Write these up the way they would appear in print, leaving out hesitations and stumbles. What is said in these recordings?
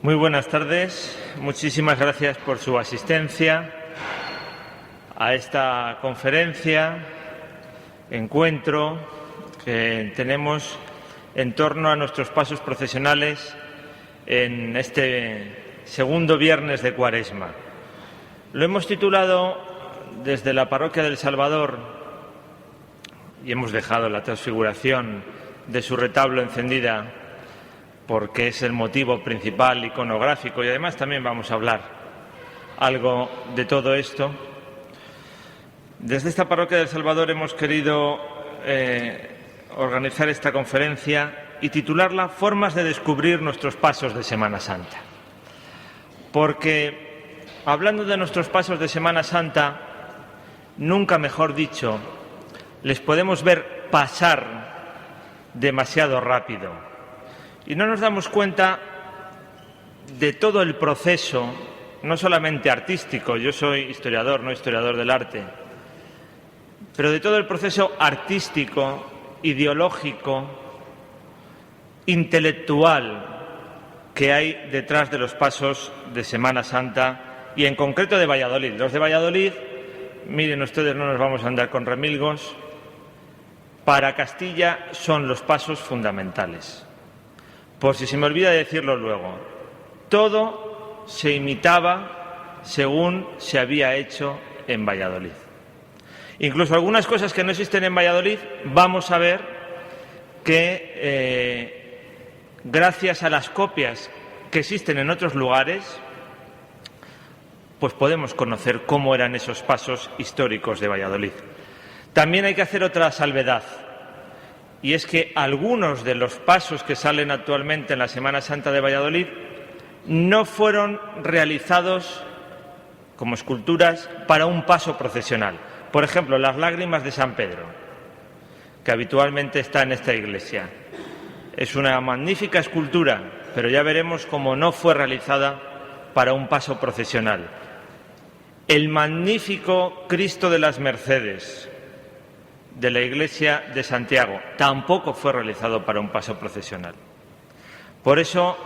Muy buenas tardes. Muchísimas gracias por su asistencia a esta conferencia, encuentro que tenemos en torno a nuestros pasos procesionales en este segundo viernes de Cuaresma. Lo hemos titulado desde la Parroquia del Salvador y hemos dejado la transfiguración de su retablo encendida porque es el motivo principal iconográfico y además también vamos a hablar algo de todo esto. Desde esta Parroquia del Salvador hemos querido organizar esta conferencia y titularla Formas de descubrir nuestros pasos de Semana Santa. Porque hablando de nuestros pasos de Semana Santa, nunca mejor dicho, les podemos ver pasar demasiado rápido. Y no nos damos cuenta de todo el proceso, no solamente artístico, yo soy historiador, no historiador del arte, pero de todo el proceso artístico, ideológico, intelectual que hay detrás de los pasos de Semana Santa y en concreto de Valladolid. Los de Valladolid, miren ustedes, no nos vamos a andar con remilgos, para Castilla son los pasos fundamentales. Por si se me olvida decirlo luego, todo se imitaba según se había hecho en Valladolid. Incluso algunas cosas que no existen en Valladolid, vamos a ver que gracias a las copias que existen en otros lugares, pues podemos conocer cómo eran esos pasos históricos de Valladolid. También hay que hacer otra salvedad. Y es que algunos de los pasos que salen actualmente en la Semana Santa de Valladolid no fueron realizados como esculturas para un paso procesional. Por ejemplo, las lágrimas de San Pedro, que habitualmente está en esta iglesia. Es una magnífica escultura, pero ya veremos cómo no fue realizada para un paso procesional. El magnífico Cristo de las Mercedes, de la Iglesia de Santiago, tampoco fue realizado para un paso procesional. Por eso,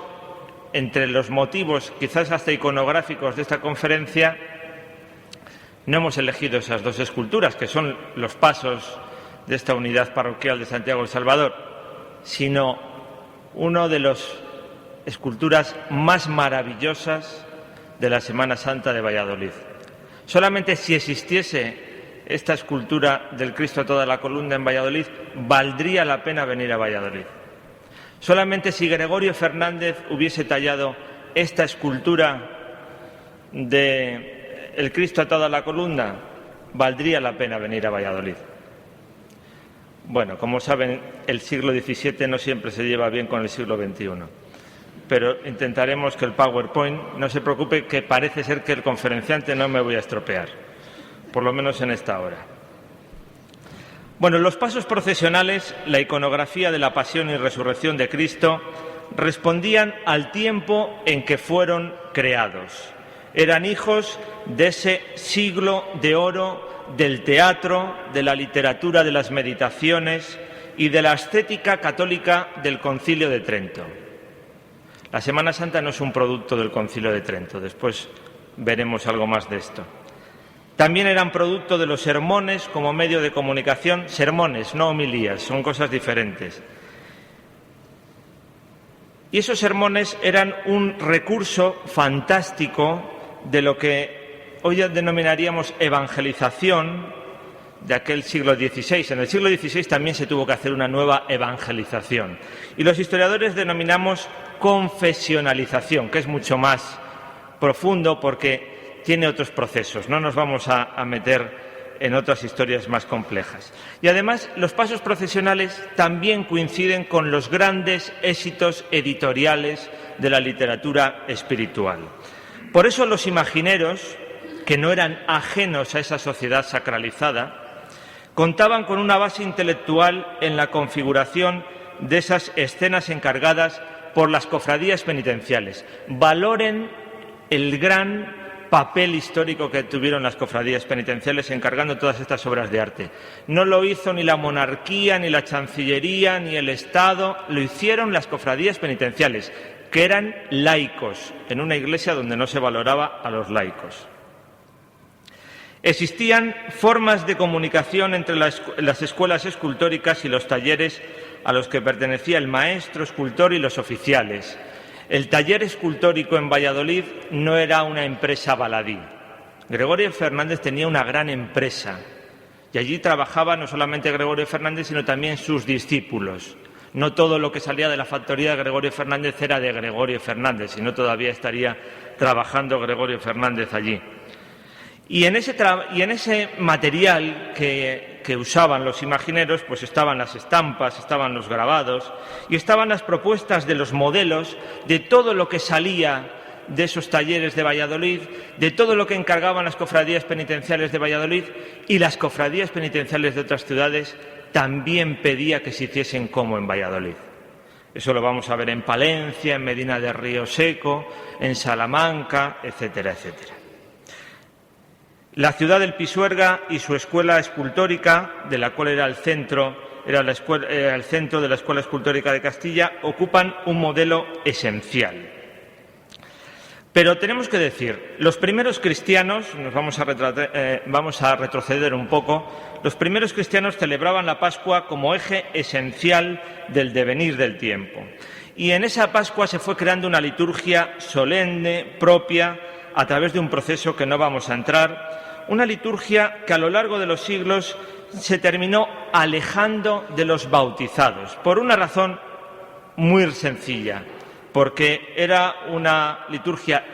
entre los motivos, quizás hasta iconográficos de esta conferencia, no hemos elegido esas dos esculturas, que son los pasos de esta unidad parroquial de Santiago el Salvador, sino una de las esculturas más maravillosas de la Semana Santa de Valladolid. Solamente si existiese esta escultura del Cristo a toda la columna en Valladolid, valdría la pena venir a Valladolid. Solamente si Gregorio Fernández hubiese tallado esta escultura de el Cristo a toda la columna, valdría la pena venir a Valladolid. Bueno, como saben, el siglo XVII no siempre se lleva bien con el siglo XXI, pero intentaremos que el PowerPoint, no se preocupe, que parece ser que el conferenciante no me voy a estropear, por lo menos en esta hora. Bueno, los pasos procesionales, la iconografía de la pasión y resurrección de Cristo, respondían al tiempo en que fueron creados. Eran hijos de ese siglo de oro del teatro, de la literatura, de las meditaciones y de la estética católica del Concilio de Trento. La Semana Santa no es un producto del Concilio de Trento, después veremos algo más de esto. También eran producto de los sermones como medio de comunicación, sermones, no homilías, son cosas diferentes. Y esos sermones eran un recurso fantástico de lo que hoy denominaríamos evangelización de aquel siglo XVI. En el siglo XVI también se tuvo que hacer una nueva evangelización. Y los historiadores denominamos confesionalización, que es mucho más profundo porque tiene otros procesos, no nos vamos a meter en otras historias más complejas. Y además, los pasos procesionales también coinciden con los grandes éxitos editoriales de la literatura espiritual. Por eso los imagineros, que no eran ajenos a esa sociedad sacralizada, contaban con una base intelectual en la configuración de esas escenas encargadas por las cofradías penitenciales. Valoren el gran papel histórico que tuvieron las cofradías penitenciales encargando todas estas obras de arte. No lo hizo ni la monarquía, ni la Chancillería, ni el Estado, lo hicieron las cofradías penitenciales. que eran laicos, en una iglesia donde no se valoraba a los laicos. Existían formas de comunicación entre las escuelas escultóricas y los talleres a los que pertenecía el maestro escultor y los oficiales. El taller escultórico en Valladolid no era una empresa baladí. Gregorio Fernández tenía una gran empresa y allí trabajaba no solamente Gregorio Fernández, sino también sus discípulos. No todo lo que salía de la factoría de Gregorio Fernández era de Gregorio Fernández, sino todavía estaría trabajando Gregorio Fernández allí. Y en ese material que usaban los imagineros, pues estaban las estampas, estaban los grabados y estaban las propuestas de los modelos de todo lo que salía de esos talleres de Valladolid, de todo lo que encargaban las cofradías penitenciales de Valladolid, y las cofradías penitenciales de otras ciudades también pedía que se hiciesen como en Valladolid. Eso lo vamos a ver en Palencia, en Medina de Río Seco, en Salamanca, etcétera, etcétera. La ciudad del Pisuerga y su escuela escultórica, de la cual era el centro de la Escuela Escultórica de Castilla, ocupan un modelo esencial. Pero tenemos que decir, los primeros cristianos, vamos a retroceder un poco, los primeros cristianos celebraban la Pascua como eje esencial del devenir del tiempo. Y en esa Pascua se fue creando una liturgia solemne, propia, a través de un proceso que no vamos a entrar, una liturgia que a lo largo de los siglos se terminó alejando de los bautizados, por una razón muy sencilla, porque era una liturgia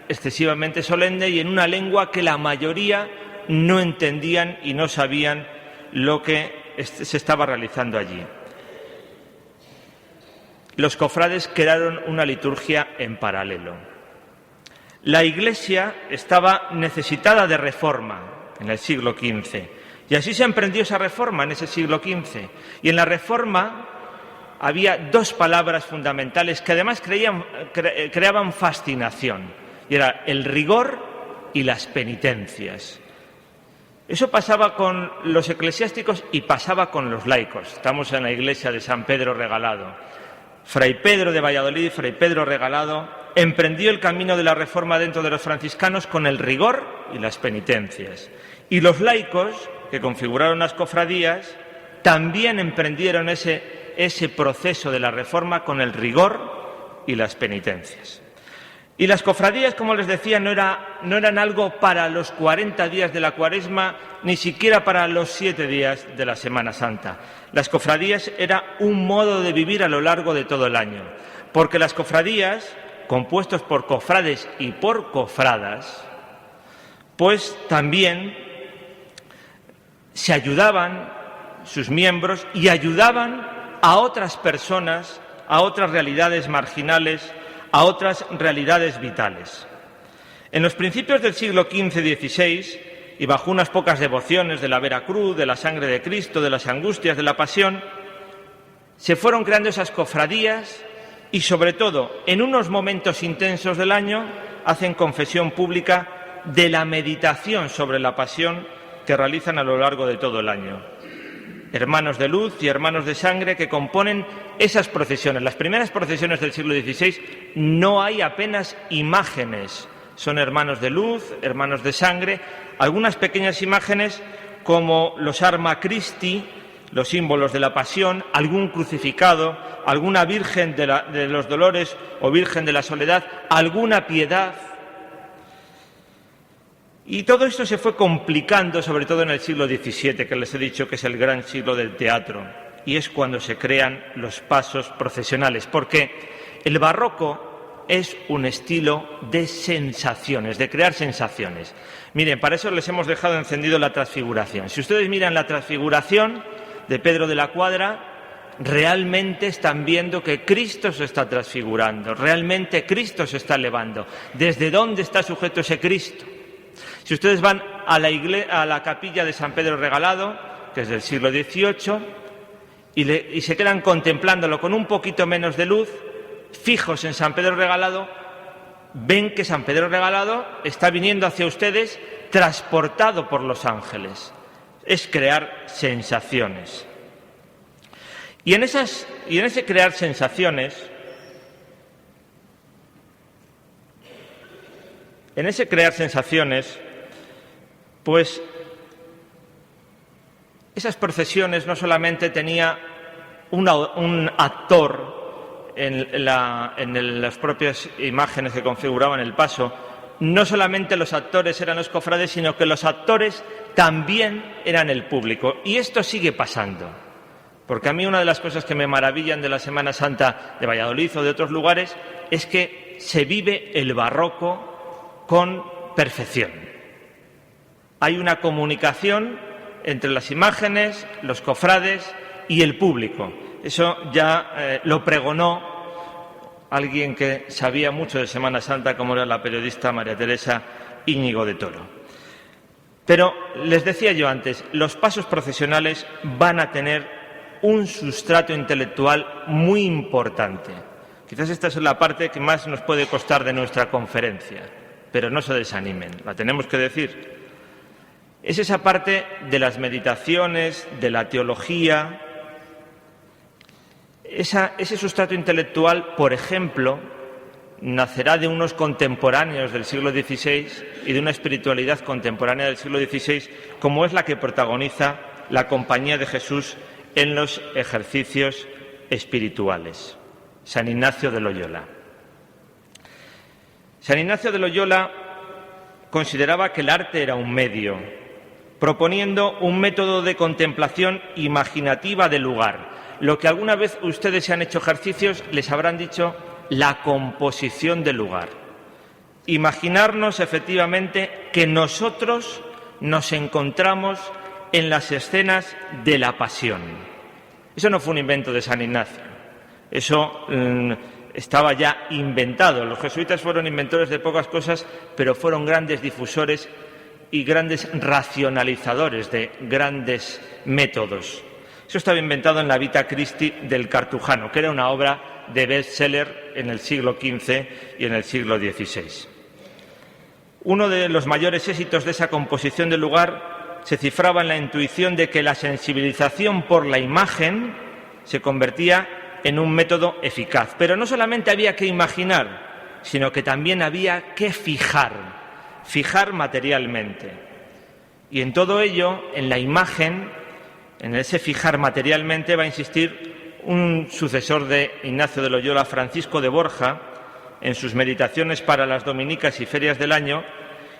excesivamente solemne y en una lengua que la mayoría no entendían y no sabían lo que se estaba realizando allí. Los cofrades crearon una liturgia en paralelo. La Iglesia estaba necesitada de reforma en el siglo XV y así se emprendió esa reforma en ese siglo XV. Y en la reforma había dos palabras fundamentales que además creaban fascinación, y era el rigor y las penitencias. Eso pasaba con los eclesiásticos y pasaba con los laicos. Estamos en la iglesia de San Pedro Regalado. Fray Pedro de Valladolid, Fray Pedro Regalado, emprendió el camino de la reforma dentro de los franciscanos con el rigor y las penitencias. Y los laicos, que configuraron las cofradías, también emprendieron ese proceso de la reforma con el rigor y las penitencias. Y las cofradías, como les decía, no eran algo para los 40 días de la Cuaresma, ni siquiera para los 7 días de la Semana Santa. Las cofradías era un modo de vivir a lo largo de todo el año, porque las cofradías, compuestos por cofrades y por cofradas, pues también se ayudaban sus miembros y ayudaban a otras personas, a otras realidades marginales, a otras realidades vitales. En los principios del siglo XV-XVI, y bajo unas pocas devociones de la Vera Cruz, de la sangre de Cristo, de las angustias de la Pasión, se fueron creando esas cofradías y, sobre todo, en unos momentos intensos del año, hacen confesión pública de la meditación sobre la Pasión que realizan a lo largo de todo el año. Hermanos de luz y hermanos de sangre que componen esas procesiones. Las primeras procesiones del siglo XVI no hay apenas imágenes. Son hermanos de luz, hermanos de sangre, algunas pequeñas imágenes como los Arma Christi, los símbolos de la Pasión, algún crucificado, alguna Virgen de los Dolores o Virgen de la Soledad, alguna piedad. Y todo esto se fue complicando, sobre todo en el siglo XVII, que les he dicho que es el gran siglo del teatro, y es cuando se crean los pasos procesionales, porque el barroco es un estilo de sensaciones, de crear sensaciones. Miren, para eso les hemos dejado encendido la transfiguración. Si ustedes miran la transfiguración de Pedro de la Cuadra, realmente están viendo que Cristo se está transfigurando, realmente Cristo se está elevando. ¿Desde dónde está sujeto ese Cristo? Si ustedes van a la capilla de San Pedro Regalado, que es del siglo XVIII, y se quedan contemplándolo con un poquito menos de luz, fijos en San Pedro Regalado, ven que San Pedro Regalado está viniendo hacia ustedes transportado por los ángeles. Es crear sensaciones. Y en ese crear sensaciones, En ese crear sensaciones, pues esas procesiones no solamente tenía un actor en las propias imágenes que configuraban el paso, no solamente los actores eran los cofrades, sino que los actores también eran el público. Y esto sigue pasando, porque a mí una de las cosas que me maravillan de la Semana Santa de Valladolid o de otros lugares es que se vive el barroco con perfección. Hay una comunicación entre las imágenes, los cofrades y el público. Eso ya lo pregonó alguien que sabía mucho de Semana Santa, como era la periodista María Teresa Íñigo de Toro. Pero les decía yo antes, los pasos procesionales van a tener un sustrato intelectual muy importante. Quizás esta es la parte que más nos puede costar de nuestra conferencia, pero no se desanimen, la tenemos que decir. Es esa parte de las meditaciones, de la teología. Ese sustrato intelectual, por ejemplo, nacerá de unos contemporáneos del siglo XVI y de una espiritualidad contemporánea del siglo XVI, como es la que protagoniza la Compañía de Jesús en los ejercicios espirituales. San Ignacio de Loyola. San Ignacio de Loyola consideraba que el arte era un medio, proponiendo un método de contemplación imaginativa del lugar. Lo que alguna vez ustedes se han hecho ejercicios les habrán dicho la composición del lugar. Imaginarnos efectivamente que nosotros nos encontramos en las escenas de la pasión. Eso no fue un invento de San Ignacio, eso estaba ya inventado. Los jesuitas fueron inventores de pocas cosas, pero fueron grandes difusores y grandes racionalizadores de grandes métodos. Eso estaba inventado en la Vita Christi del Cartujano, que era una obra de bestseller en el siglo XV y en el siglo XVI. Uno de los mayores éxitos de esa composición del lugar se cifraba en la intuición de que la sensibilización por la imagen se convertía en un método eficaz. Pero no solamente había que imaginar, sino que también había que fijar materialmente. Y en todo ello, en la imagen, en ese fijar materialmente, va a insistir un sucesor de Ignacio de Loyola, Francisco de Borja, en sus meditaciones para las dominicas y ferias del año,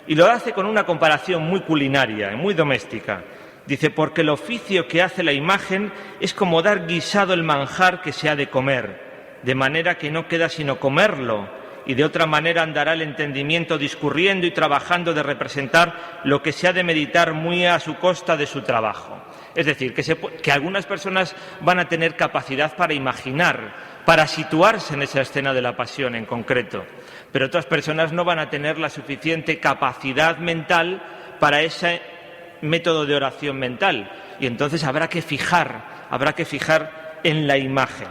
y lo hace con una comparación muy culinaria, muy doméstica. Dice, porque el oficio que hace la imagen es como dar guisado el manjar que se ha de comer, de manera que no queda sino comerlo, y de otra manera andará el entendimiento discurriendo y trabajando de representar lo que se ha de meditar muy a su costa de su trabajo. Es decir, que algunas personas van a tener capacidad para imaginar, para situarse en esa escena de la pasión en concreto, pero otras personas no van a tener la suficiente capacidad mental para ese método de oración mental, y entonces habrá que fijar en la imagen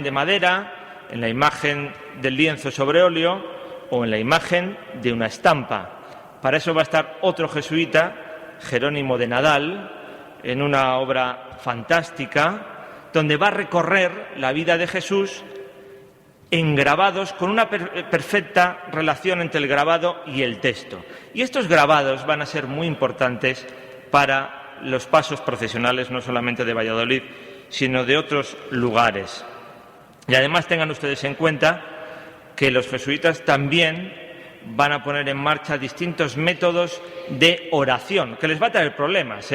de madera, en la imagen del lienzo sobre óleo o en la imagen de una estampa. Para eso va a estar otro jesuita, Jerónimo de Nadal, en una obra fantástica, donde va a recorrer la vida de Jesús en grabados con una perfecta relación entre el grabado y el texto. Y estos grabados van a ser muy importantes para los pasos procesionales, no solamente de Valladolid, sino de otros lugares. Y además tengan ustedes en cuenta que los jesuitas también van a poner en marcha distintos métodos de oración, que les va a traer problemas,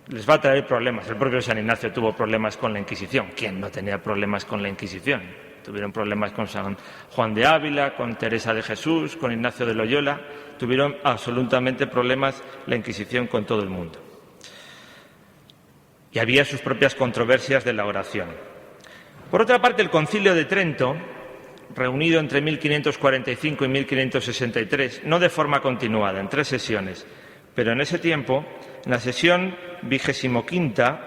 Les va a traer problemas. El propio San Ignacio tuvo problemas con la Inquisición. ¿Quién no tenía problemas con la Inquisición? Tuvieron problemas con San Juan de Ávila, con Teresa de Jesús, con Ignacio de Loyola. Tuvieron absolutamente problemas la Inquisición con todo el mundo. Y había sus propias controversias de la oración. Por otra parte, el Concilio de Trento, reunido entre 1545 y 1563, no de forma continuada, en 3 sesiones, pero en ese tiempo, en la sesión 25ª,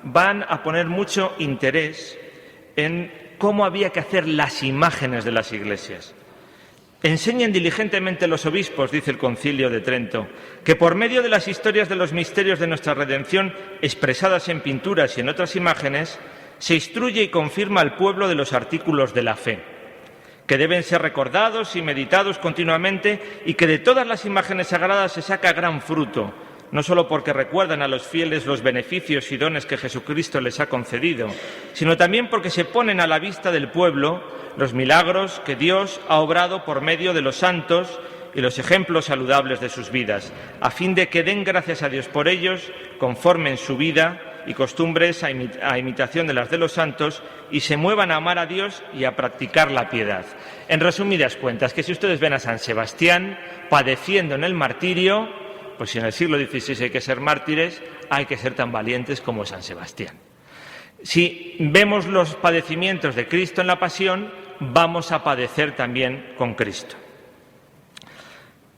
van a poner mucho interés en cómo había que hacer las imágenes de las iglesias. Enseñen diligentemente los obispos, dice el Concilio de Trento, que por medio de las historias de los misterios de nuestra redención, expresadas en pinturas y en otras imágenes, se instruye y confirma al pueblo de los artículos de la fe. que deben ser recordados y meditados continuamente y que de todas las imágenes sagradas se saca gran fruto, no solo porque recuerdan a los fieles los beneficios y dones que Jesucristo les ha concedido, sino también porque se ponen a la vista del pueblo los milagros que Dios ha obrado por medio de los santos y los ejemplos saludables de sus vidas, a fin de que den gracias a Dios por ellos, conformen su vida y costumbres a imitación de las de los santos, y se muevan a amar a Dios y a practicar la piedad. En resumidas cuentas, que si ustedes ven a San Sebastián padeciendo en el martirio, pues si en el siglo XVI hay que ser mártires, hay que ser tan valientes como San Sebastián. Si vemos los padecimientos de Cristo en la pasión, vamos a padecer también con Cristo.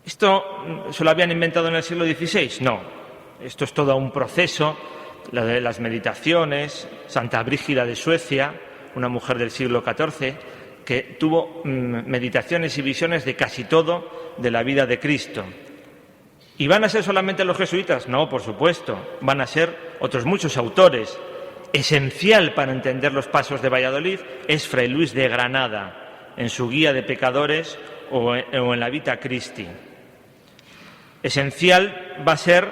¿Esto se lo habían inventado en el siglo XVI? No. Esto es todo un proceso, la de las meditaciones. Santa Brígida de Suecia, una mujer del siglo XIV, que tuvo meditaciones y visiones de casi todo de la vida de Cristo. ¿Y van a ser solamente los jesuitas? No, por supuesto. Van a ser otros muchos autores. Esencial para entender los pasos de Valladolid es Fray Luis de Granada, en su Guía de Pecadores o en la Vita Christi. Esencial va a ser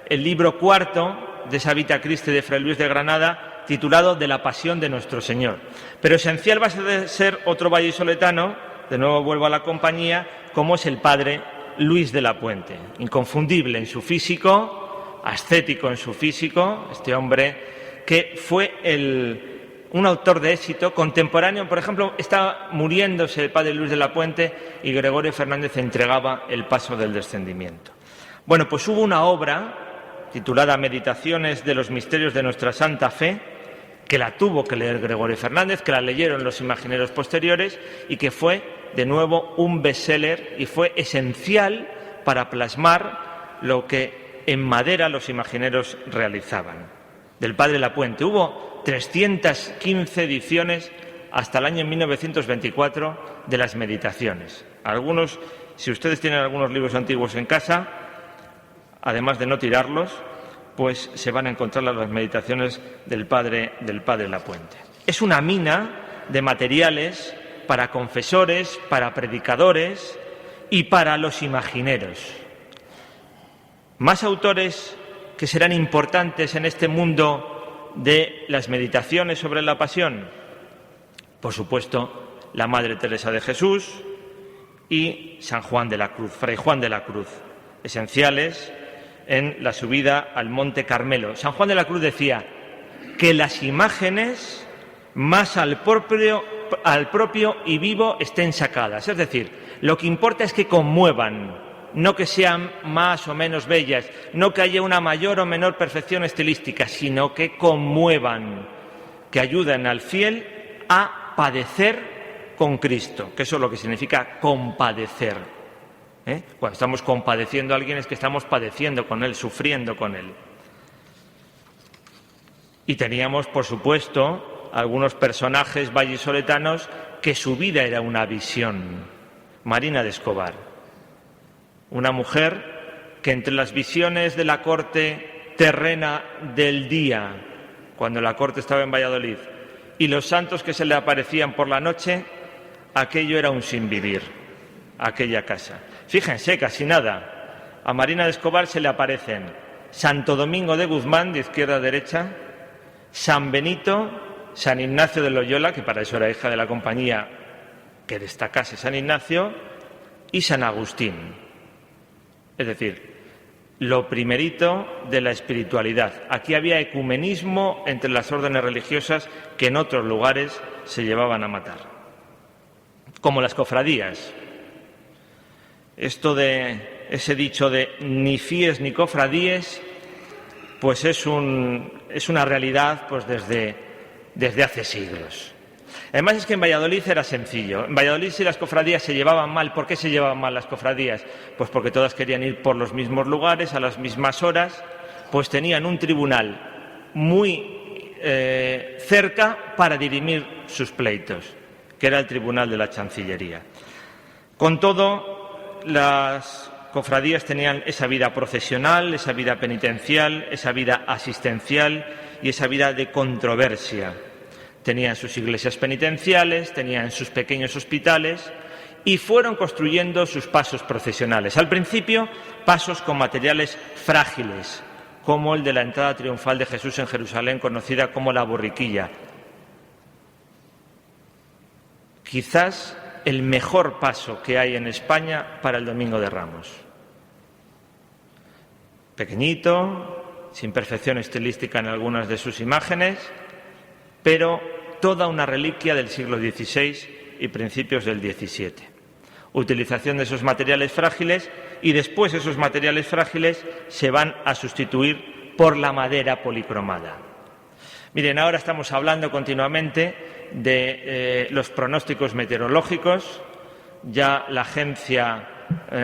el libro cuarto de esa Vita Christi de Fray Luis de Granada, titulado De la Pasión de Nuestro Señor. Pero esencial va a ser otro vallisoletano, de nuevo vuelvo a la compañía, como es el padre Luis de la Puente, inconfundible en su físico, ascético en su físico, este hombre que fue un autor de éxito contemporáneo. Por ejemplo, está muriéndose el padre Luis de la Puente y Gregorio Fernández entregaba el paso del descendimiento. Bueno, pues hubo una obra titulada Meditaciones de los Misterios de Nuestra Santa Fe, que la tuvo que leer Gregorio Fernández, que la leyeron los imagineros posteriores y que fue, de nuevo, un bestseller y fue esencial para plasmar lo que en madera los imagineros realizaban. Del padre La Puente hubo 315 ediciones hasta el año 1924 de las meditaciones. Algunos, si ustedes tienen algunos libros antiguos en casa, además de no tirarlos, pues se van a encontrar las meditaciones del padre La Puente. Es una mina de materiales para confesores, para predicadores y para los imagineros. Más autores que serán importantes en este mundo de las meditaciones sobre la pasión, por supuesto, la Madre Teresa de Jesús y San Juan de la Cruz, Fray Juan de la Cruz, esenciales en la subida al Monte Carmelo. San Juan de la Cruz decía que las imágenes más al propio y vivo estén sacadas. Es decir, lo que importa es que conmuevan, no que sean más o menos bellas, no que haya una mayor o menor perfección estilística, sino que conmuevan, que ayuden al fiel a padecer con Cristo, que eso es lo que significa compadecer. Cuando estamos compadeciendo a alguien es que estamos padeciendo con él, sufriendo con él. Y teníamos, por supuesto, algunos personajes vallisoletanos que su vida era una visión. Marina de Escobar, una mujer que entre las visiones de la corte terrena del día, cuando la corte estaba en Valladolid, y los santos que se le aparecían por la noche, aquello era un sinvivir, aquella casa. Fíjense, casi nada. A Marina de Escobar se le aparecen Santo Domingo de Guzmán, de izquierda a derecha, San Benito, San Ignacio de Loyola, que para eso era hija de la compañía que destacase San Ignacio, y San Agustín. Es decir, lo primerito de la espiritualidad. Aquí había ecumenismo entre las órdenes religiosas que en otros lugares se llevaban a matar. Como las cofradías. Esto de ese dicho de ni fíes ni cofradíes, pues es una realidad pues desde hace siglos. Además es que en Valladolid era sencillo. En Valladolid, si las cofradías se llevaban mal, ¿por qué se llevaban mal las cofradías? Pues porque todas querían ir por los mismos lugares, a las mismas horas, pues tenían un tribunal muy cerca para dirimir sus pleitos, que era el Tribunal de la Chancillería. Con todo, las cofradías tenían esa vida procesional, esa vida penitencial, esa vida asistencial y esa vida de controversia. Tenían sus iglesias penitenciales, tenían sus pequeños hospitales y fueron construyendo sus pasos procesionales. Al principio, pasos con materiales frágiles, como el de la entrada triunfal de Jesús en Jerusalén, conocida como la borriquilla. Quizás el mejor paso que hay en España para el Domingo de Ramos. Pequeñito, sin perfección estilística en algunas de sus imágenes, pero toda una reliquia del siglo XVI y principios del XVII. Utilización de esos materiales frágiles y después esos materiales frágiles se van a sustituir por la madera policromada. Miren, ahora estamos hablando continuamente de los pronósticos meteorológicos. Ya la agencia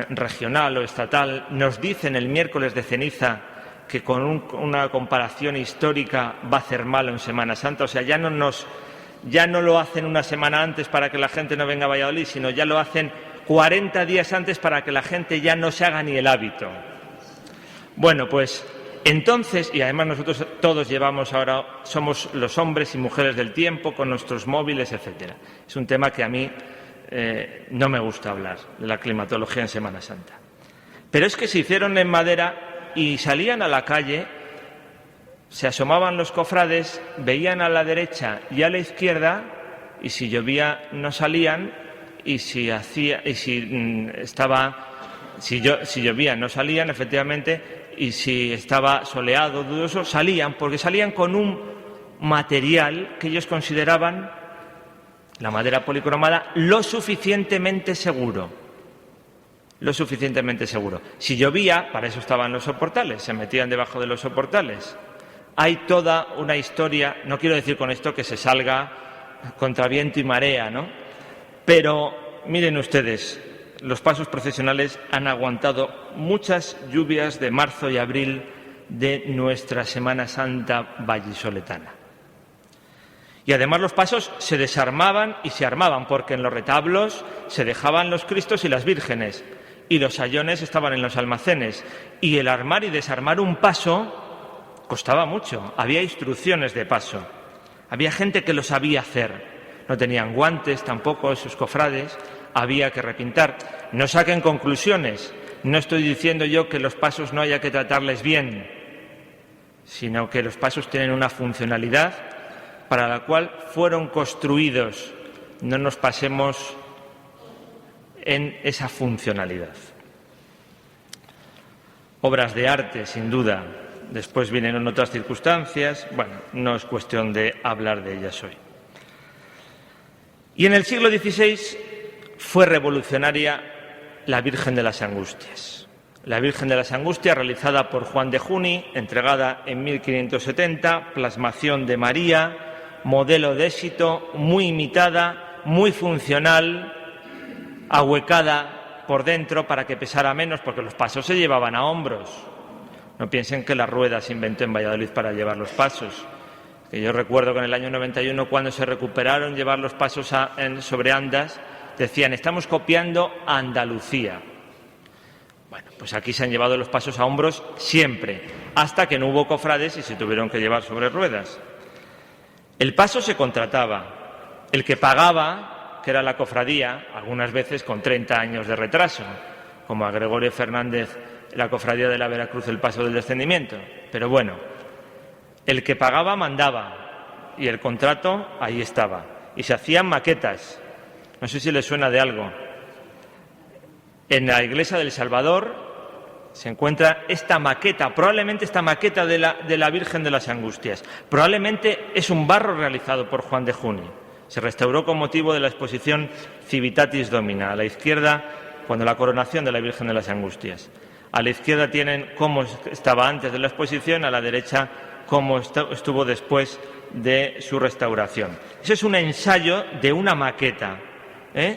regional o estatal nos dice en el miércoles de ceniza que con una comparación histórica va a hacer malo en Semana Santa. O sea, ya no lo hacen una semana antes para que la gente no venga a Valladolid, sino ya lo hacen 40 días antes para que la gente ya no se haga ni el hábito. Bueno, pues entonces, y además nosotros todos somos los hombres y mujeres del tiempo con nuestros móviles, etcétera. Es un tema que a mí no me gusta hablar, de la climatología en Semana Santa. Pero es que se hicieron en madera y salían a la calle, se asomaban los cofrades, veían a la derecha y a la izquierda, y si llovía no salían, y si llovía no salían, efectivamente, y si estaba soleado, dudoso, salían, porque salían con un material que ellos consideraban, la madera policromada, lo suficientemente seguro. Si llovía, para eso estaban los soportales, se metían debajo de los soportales. Hay toda una historia, no quiero decir con esto que se salga contra viento y marea, ¿no? Pero miren ustedes, los pasos procesionales han aguantado muchas lluvias de marzo y abril de nuestra Semana Santa vallisoletana. Y además los pasos se desarmaban y se armaban, porque en los retablos se dejaban los Cristos y las vírgenes, y los sayones estaban en los almacenes, y el armar y desarmar un paso costaba mucho. Había instrucciones de paso, había gente que lo sabía hacer. No tenían guantes tampoco esos cofrades, había que repintar. No saquen conclusiones, no estoy diciendo yo que los pasos no haya que tratarles bien, sino que los pasos tienen una funcionalidad para la cual fueron construidos. No nos pasemos en esa funcionalidad. Obras de arte, sin duda. Después vienen otras circunstancias. Bueno, no es cuestión de hablar de ellas hoy. Y en el siglo XVI fue revolucionaria la Virgen de las Angustias. La Virgen de las Angustias, realizada por Juan de Juni, entregada en 1570, plasmación de María, modelo de éxito, muy imitada, muy funcional, ahuecada por dentro para que pesara menos, porque los pasos se llevaban a hombros. No piensen que la rueda se inventó en Valladolid para llevar los pasos. Que yo recuerdo que en el año 91, cuando se recuperaron llevar los pasos sobre andas, decían, estamos copiando a Andalucía. Bueno, pues aquí se han llevado los pasos a hombros siempre, hasta que no hubo cofrades y se tuvieron que llevar sobre ruedas. El paso se contrataba. El que pagaba, que era la cofradía, algunas veces con 30 años de retraso, como a Gregorio Fernández, la cofradía de la Veracruz, el paso del descendimiento. Pero bueno, el que pagaba mandaba y el contrato ahí estaba. Y se hacían maquetas. No sé si les suena de algo. En la iglesia del Salvador se encuentra esta maqueta, probablemente esta maqueta de la Virgen de las Angustias. Probablemente es un barro realizado por Juan de Juni. Se restauró con motivo de la exposición Civitatis Domina. A la izquierda, cuando la coronación de la Virgen de las Angustias. A la izquierda tienen cómo estaba antes de la exposición, a la derecha cómo estuvo después de su restauración. Ese es un ensayo de una maqueta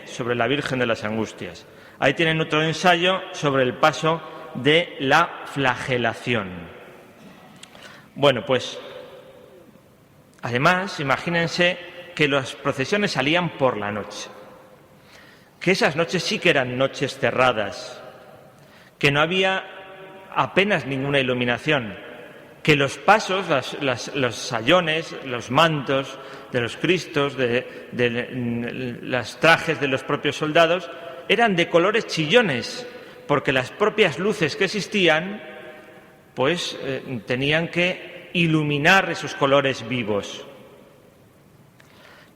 sobre la Virgen de las Angustias. Ahí tienen otro ensayo sobre el paso de la flagelación. Bueno, pues además, imagínense que las procesiones salían por la noche, que esas noches sí que eran noches cerradas, que no había apenas ninguna iluminación. que los pasos, los sayones, los mantos de los cristos, de los trajes de los propios soldados, eran de colores chillones, porque las propias luces que existían, pues tenían que iluminar esos colores vivos.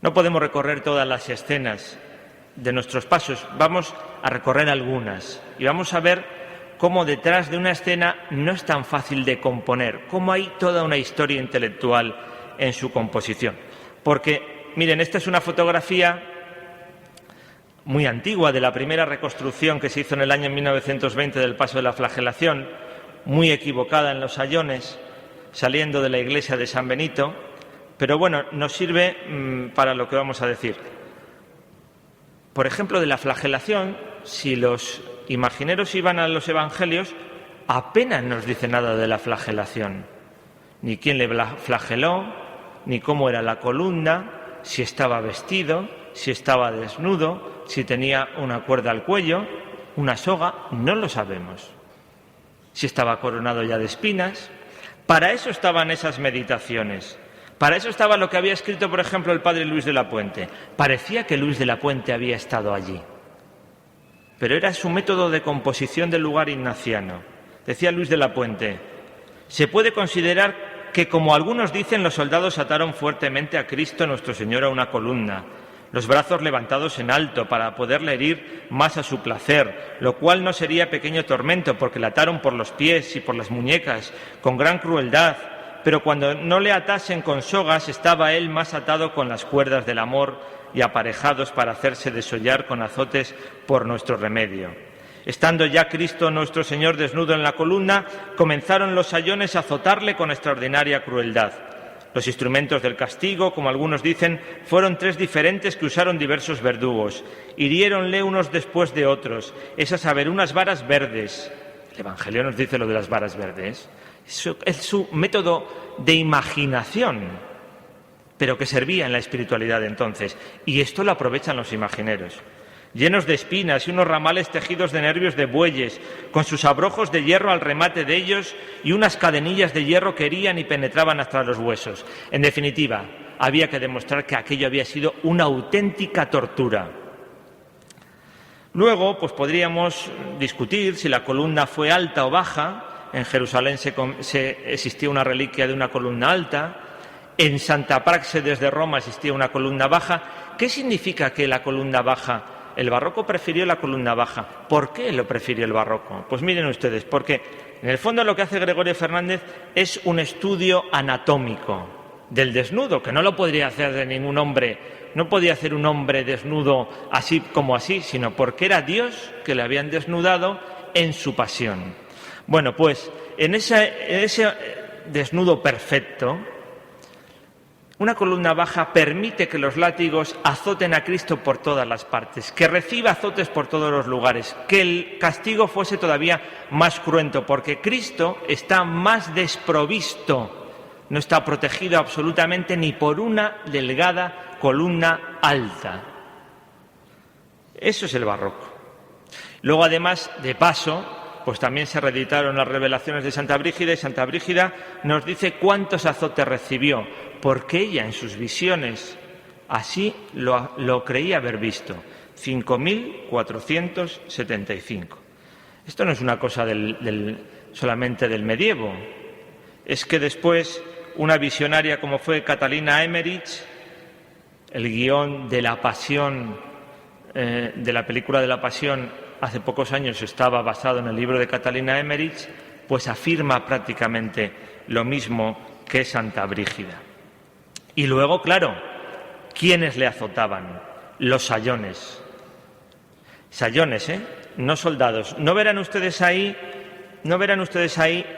No podemos recorrer todas las escenas de nuestros pasos, vamos a recorrer algunas y vamos a ver cómo detrás de una escena no es tan fácil de componer, cómo hay toda una historia intelectual en su composición. Porque, miren, esta es una fotografía muy antigua de la primera reconstrucción que se hizo en el año 1920 del Paso de la Flagelación, muy equivocada en los sayones, saliendo de la iglesia de San Benito, pero bueno, nos sirve para lo que vamos a decir. Por ejemplo, de la flagelación, si los imagineros iban a los evangelios, apenas nos dice nada de la flagelación, ni quién le flageló, ni cómo era la columna, si estaba vestido, si estaba desnudo, si tenía una cuerda al cuello, una soga, no lo sabemos. Si estaba coronado ya de espinas. Para eso estaban esas meditaciones. Para eso estaba lo que había escrito, por ejemplo, el padre Luis de la Puente. Parecía que Luis de la Puente había estado allí. Pero era su método de composición del lugar ignaciano. Decía Luis de la Puente: se puede considerar que, como algunos dicen, los soldados ataron fuertemente a Cristo nuestro Señor a una columna, los brazos levantados en alto para poderle herir más a su placer, lo cual no sería pequeño tormento, porque le ataron por los pies y por las muñecas con gran crueldad, pero cuando no le atasen con sogas estaba él más atado con las cuerdas del amor y aparejados para hacerse desollar con azotes por nuestro remedio. Estando ya Cristo nuestro Señor desnudo en la columna, comenzaron los sayones a azotarle con extraordinaria crueldad. Los instrumentos del castigo, como algunos dicen, fueron 3 diferentes que usaron diversos verdugos. Hiriéronle unos después de otros, es a saber, unas varas verdes. El Evangelio nos dice lo de las varas verdes. Es su método de imaginación, pero que servía en la espiritualidad de entonces. Y esto lo aprovechan los imagineros. Llenos de espinas y unos ramales tejidos de nervios de bueyes, con sus abrojos de hierro al remate de ellos y unas cadenillas de hierro que herían y penetraban hasta los huesos. En definitiva, había que demostrar que aquello había sido una auténtica tortura. Luego, pues podríamos discutir si la columna fue alta o baja. En Jerusalén existía una reliquia de una columna alta. En Santa Praxe desde Roma existía una columna baja. ¿Qué significa que la columna baja? El barroco prefirió la columna baja. ¿Por qué lo prefirió el barroco? Pues miren ustedes, porque en el fondo lo que hace Gregorio Fernández es un estudio anatómico del desnudo, que no lo podría hacer de ningún hombre, no podía hacer un hombre desnudo así como así, sino porque era Dios que le habían desnudado en su pasión. Bueno, pues en ese desnudo perfecto, una columna baja permite que los látigos azoten a Cristo por todas las partes, que reciba azotes por todos los lugares, que el castigo fuese todavía más cruento, porque Cristo está más desprovisto, no está protegido absolutamente ni por una delgada columna alta. Eso es el barroco. Luego, además, de paso, pues también se reeditaron las revelaciones de Santa Brígida, y Santa Brígida nos dice cuántos azotes recibió, porque ella en sus visiones así lo creía haber visto, 5.475. Esto no es una cosa solamente del medievo, es que después una visionaria como fue Catalina Emmerich, el guión de la Pasión, de la película de la Pasión, hace pocos años estaba basado en el libro de Catalina Emmerich, pues afirma prácticamente lo mismo que Santa Brígida. Y luego, claro, ¿quiénes le azotaban? Los sayones. Sayones, no soldados. No verán ustedes ahí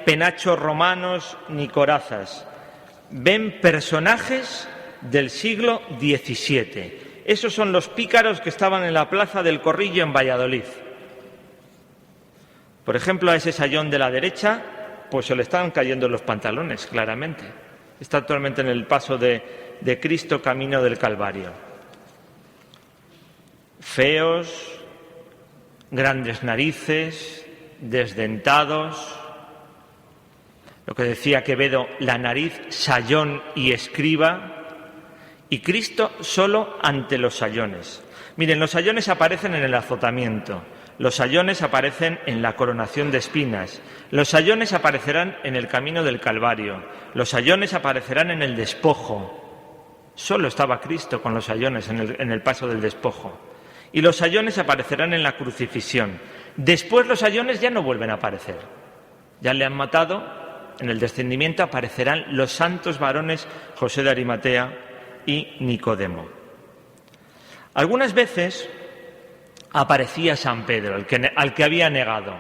penachos romanos ni corazas. Ven personajes del siglo XVII. Esos son los pícaros que estaban en la plaza del Corrillo en Valladolid. Por ejemplo, a ese sayón de la derecha, pues se le estaban cayendo los pantalones, claramente. Está actualmente en el paso de Cristo camino del Calvario. Feos, grandes narices, desdentados. Lo que decía Quevedo, la nariz, sayón y escriba, y Cristo solo ante los sayones. Miren, los sayones aparecen en el azotamiento, los sayones aparecen en la coronación de espinas, los sayones aparecerán en el camino del Calvario, los sayones aparecerán en el despojo. Solo estaba Cristo con los sayones en el paso del despojo. Y los sayones aparecerán en la crucifixión. Después los sayones ya no vuelven a aparecer. Ya le han matado, en el descendimiento aparecerán los santos varones José de Arimatea y Nicodemo. Algunas veces aparecía San Pedro, al que había negado.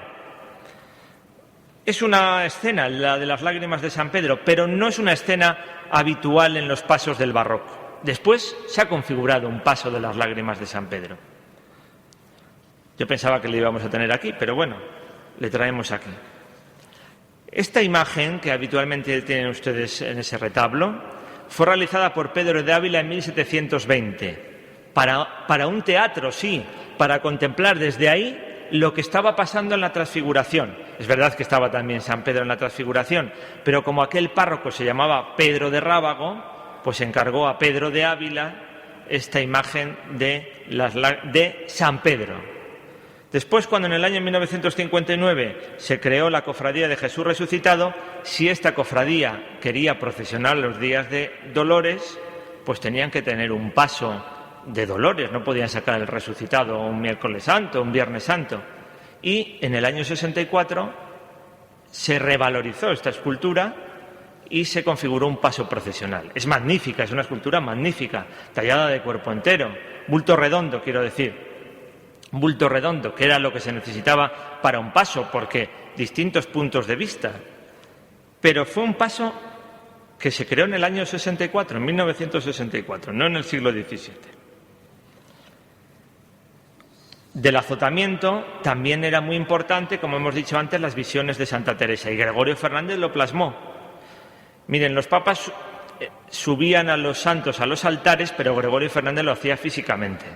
Es una escena, la de las lágrimas de San Pedro, pero no es una escena habitual en los pasos del barroco. Después se ha configurado un paso de las lágrimas de San Pedro. Yo pensaba que le íbamos a tener aquí, pero bueno, le traemos aquí. Esta imagen, que habitualmente tienen ustedes en ese retablo, fue realizada por Pedro de Ávila en 1720. Para un teatro, sí, para contemplar desde ahí lo que estaba pasando en la Transfiguración. Es verdad que estaba también San Pedro en la Transfiguración, pero como aquel párroco se llamaba Pedro de Rábago, pues encargó a Pedro de Ávila esta imagen de San Pedro. Después, cuando en el año 1959 se creó la Cofradía de Jesús Resucitado, si esta cofradía quería procesionar los días de Dolores, pues tenían que tener un paso de Dolores, no podían sacar el Resucitado un miércoles santo, un viernes santo. Y en el año 64 se revalorizó esta escultura y se configuró un paso procesional. Es magnífica, es una escultura magnífica, tallada de cuerpo entero, bulto redondo, quiero decir. Un bulto redondo, que era lo que se necesitaba para un paso, porque distintos puntos de vista. Pero fue un paso que se creó en el año 64, en 1964, no en el siglo XVII. Del azotamiento también era muy importante, como hemos dicho antes, las visiones de Santa Teresa, y Gregorio Fernández lo plasmó. Miren, los papas subían a los santos a los altares, pero Gregorio Fernández lo hacía físicamente,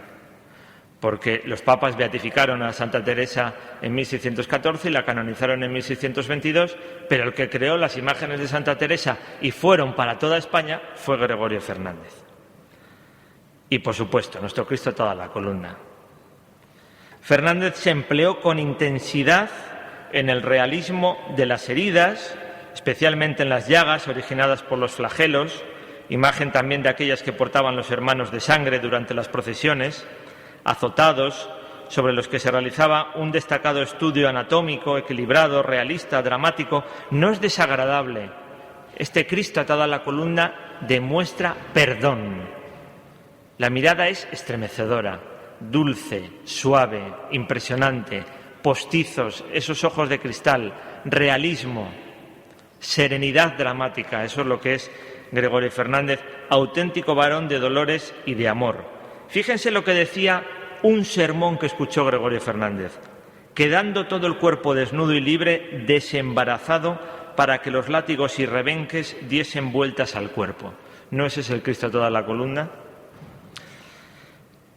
porque los papas beatificaron a Santa Teresa en 1614 y la canonizaron en 1622, pero el que creó las imágenes de Santa Teresa y fueron para toda España fue Gregorio Fernández. Y, por supuesto, nuestro Cristo toda la columna. Fernández se empleó con intensidad en el realismo de las heridas, especialmente en las llagas originadas por los flagelos, imagen también de aquellas que portaban los hermanos de sangre durante las procesiones, azotados, sobre los que se realizaba un destacado estudio anatómico, equilibrado, realista, dramático. No es desagradable. Este Cristo atado a la columna demuestra perdón. La mirada es estremecedora, dulce, suave, impresionante, postizos, esos ojos de cristal, realismo, serenidad dramática. Eso es lo que es Gregorio Fernández, auténtico varón de dolores y de amor. Fíjense lo que decía un sermón que escuchó Gregorio Fernández: quedando todo el cuerpo desnudo y libre, desembarazado, para que los látigos y rebenques diesen vueltas al cuerpo. ¿No ese es el Cristo toda la columna?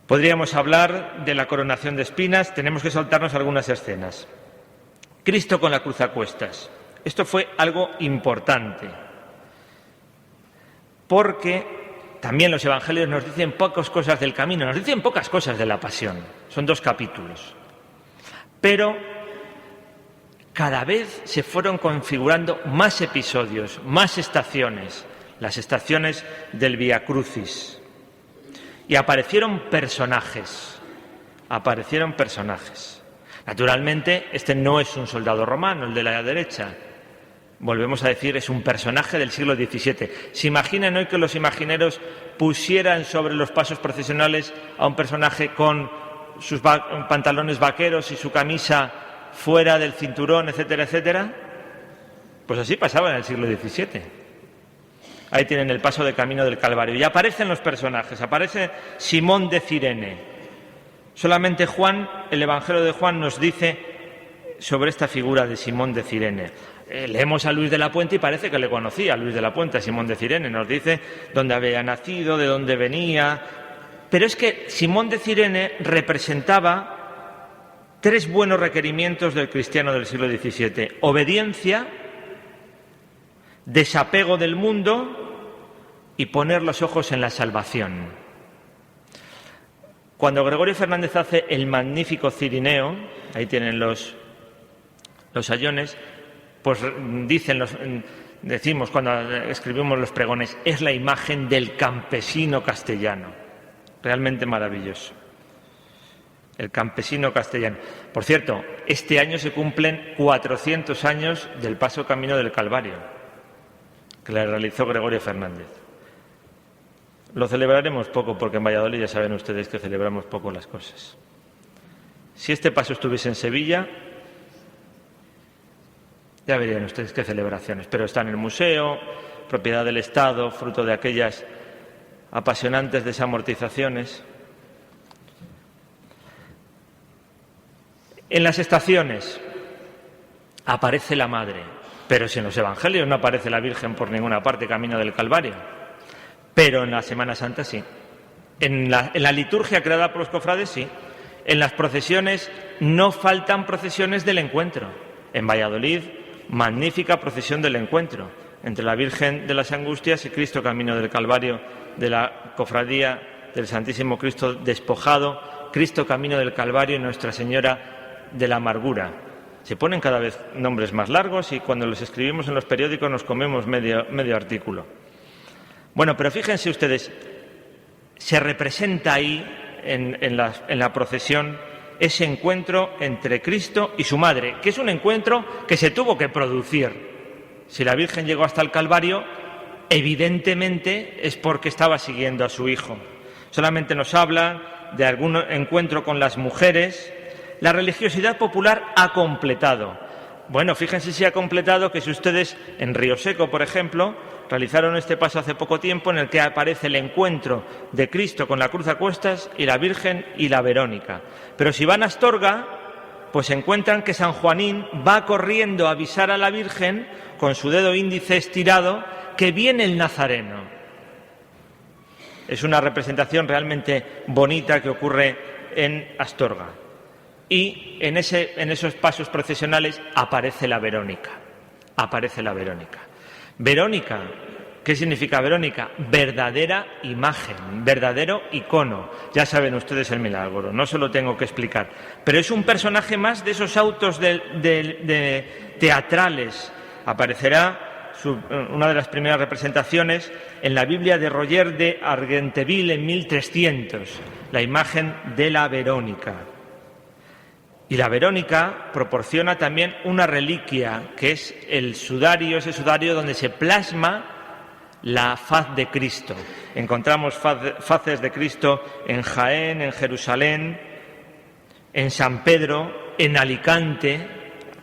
Podríamos hablar de la coronación de espinas, tenemos que saltarnos algunas escenas. Cristo con la cruz a cuestas. Esto fue algo importante, porque también los evangelios nos dicen pocas cosas del camino, nos dicen pocas cosas de la pasión. Son 2 capítulos. Pero cada vez se fueron configurando más episodios, más estaciones, las estaciones del Vía Crucis. Y aparecieron personajes. Naturalmente, este no es un soldado romano, el de la derecha. Volvemos a decir, es un personaje del siglo XVII. ¿Se imaginan hoy que los imagineros pusieran sobre los pasos procesionales a un personaje con sus pantalones vaqueros y su camisa fuera del cinturón, etcétera, etcétera? Pues así pasaba en el siglo XVII. Ahí tienen el paso de camino del Calvario. Y aparecen los personajes. Aparece Simón de Cirene. Solamente Juan, el Evangelio de Juan, nos dice sobre esta figura de Simón de Cirene. Leemos a Luis de la Puente y parece que le conocía a Luis de la Puente, a Simón de Cirene. Nos dice dónde había nacido, de dónde venía. Pero es que Simón de Cirene representaba 3 buenos requerimientos del cristiano del siglo XVII. Obediencia, desapego del mundo y poner los ojos en la salvación. Cuando Gregorio Fernández hace el magnífico Cirineo, ahí tienen los sayones, pues decimos cuando escribimos los pregones, es la imagen del campesino castellano. Realmente maravilloso. El campesino castellano. Por cierto, este año se cumplen 400 años del Paso Camino del Calvario, que le realizó Gregorio Fernández. Lo celebraremos poco, porque en Valladolid ya saben ustedes que celebramos poco las cosas. Si este paso estuviese en Sevilla, ya verían ustedes qué celebraciones, pero está en el museo, propiedad del Estado, fruto de aquellas apasionantes desamortizaciones. En las estaciones aparece la Madre, pero si en los Evangelios no aparece la Virgen por ninguna parte, camino del Calvario. Pero en la Semana Santa sí. En la liturgia creada por los cofrades sí. En las procesiones no faltan procesiones del encuentro. En Valladolid, magnífica procesión del encuentro entre la Virgen de las Angustias y Cristo camino del Calvario, de la cofradía del Santísimo Cristo despojado, Cristo camino del Calvario y Nuestra Señora de la Amargura. Se ponen cada vez nombres más largos y cuando los escribimos en los periódicos nos comemos medio artículo. Bueno, pero fíjense ustedes, se representa ahí en la procesión ese encuentro entre Cristo y su Madre, que es un encuentro que se tuvo que producir. Si la Virgen llegó hasta el Calvario, evidentemente es porque estaba siguiendo a su Hijo. Solamente nos habla de algún encuentro con las mujeres. La religiosidad popular ha completado. Bueno, fíjense si ha completado que si ustedes en Río Seco, por ejemplo, realizaron este paso hace poco tiempo en el que aparece el encuentro de Cristo con la cruz a cuestas y la Virgen y la Verónica. Pero si van a Astorga, pues encuentran que San Juanín va corriendo a avisar a la Virgen con su dedo índice estirado que viene el Nazareno. Es una representación realmente bonita que ocurre en Astorga. Y en esos pasos procesionales aparece la Verónica. Aparece la Verónica. Verónica, ¿qué significa Verónica? Verdadera imagen, verdadero icono. Ya saben ustedes el milagro, no se lo tengo que explicar. Pero es un personaje más de esos autos de teatrales. Aparecerá una de las primeras representaciones en la Biblia de Roger de Argenteville en 1300, la imagen de la Verónica. Y la Verónica proporciona también una reliquia, que es el sudario, ese sudario donde se plasma la faz de Cristo. Encontramos faces de Cristo en Jaén, en Jerusalén, en San Pedro, en Alicante.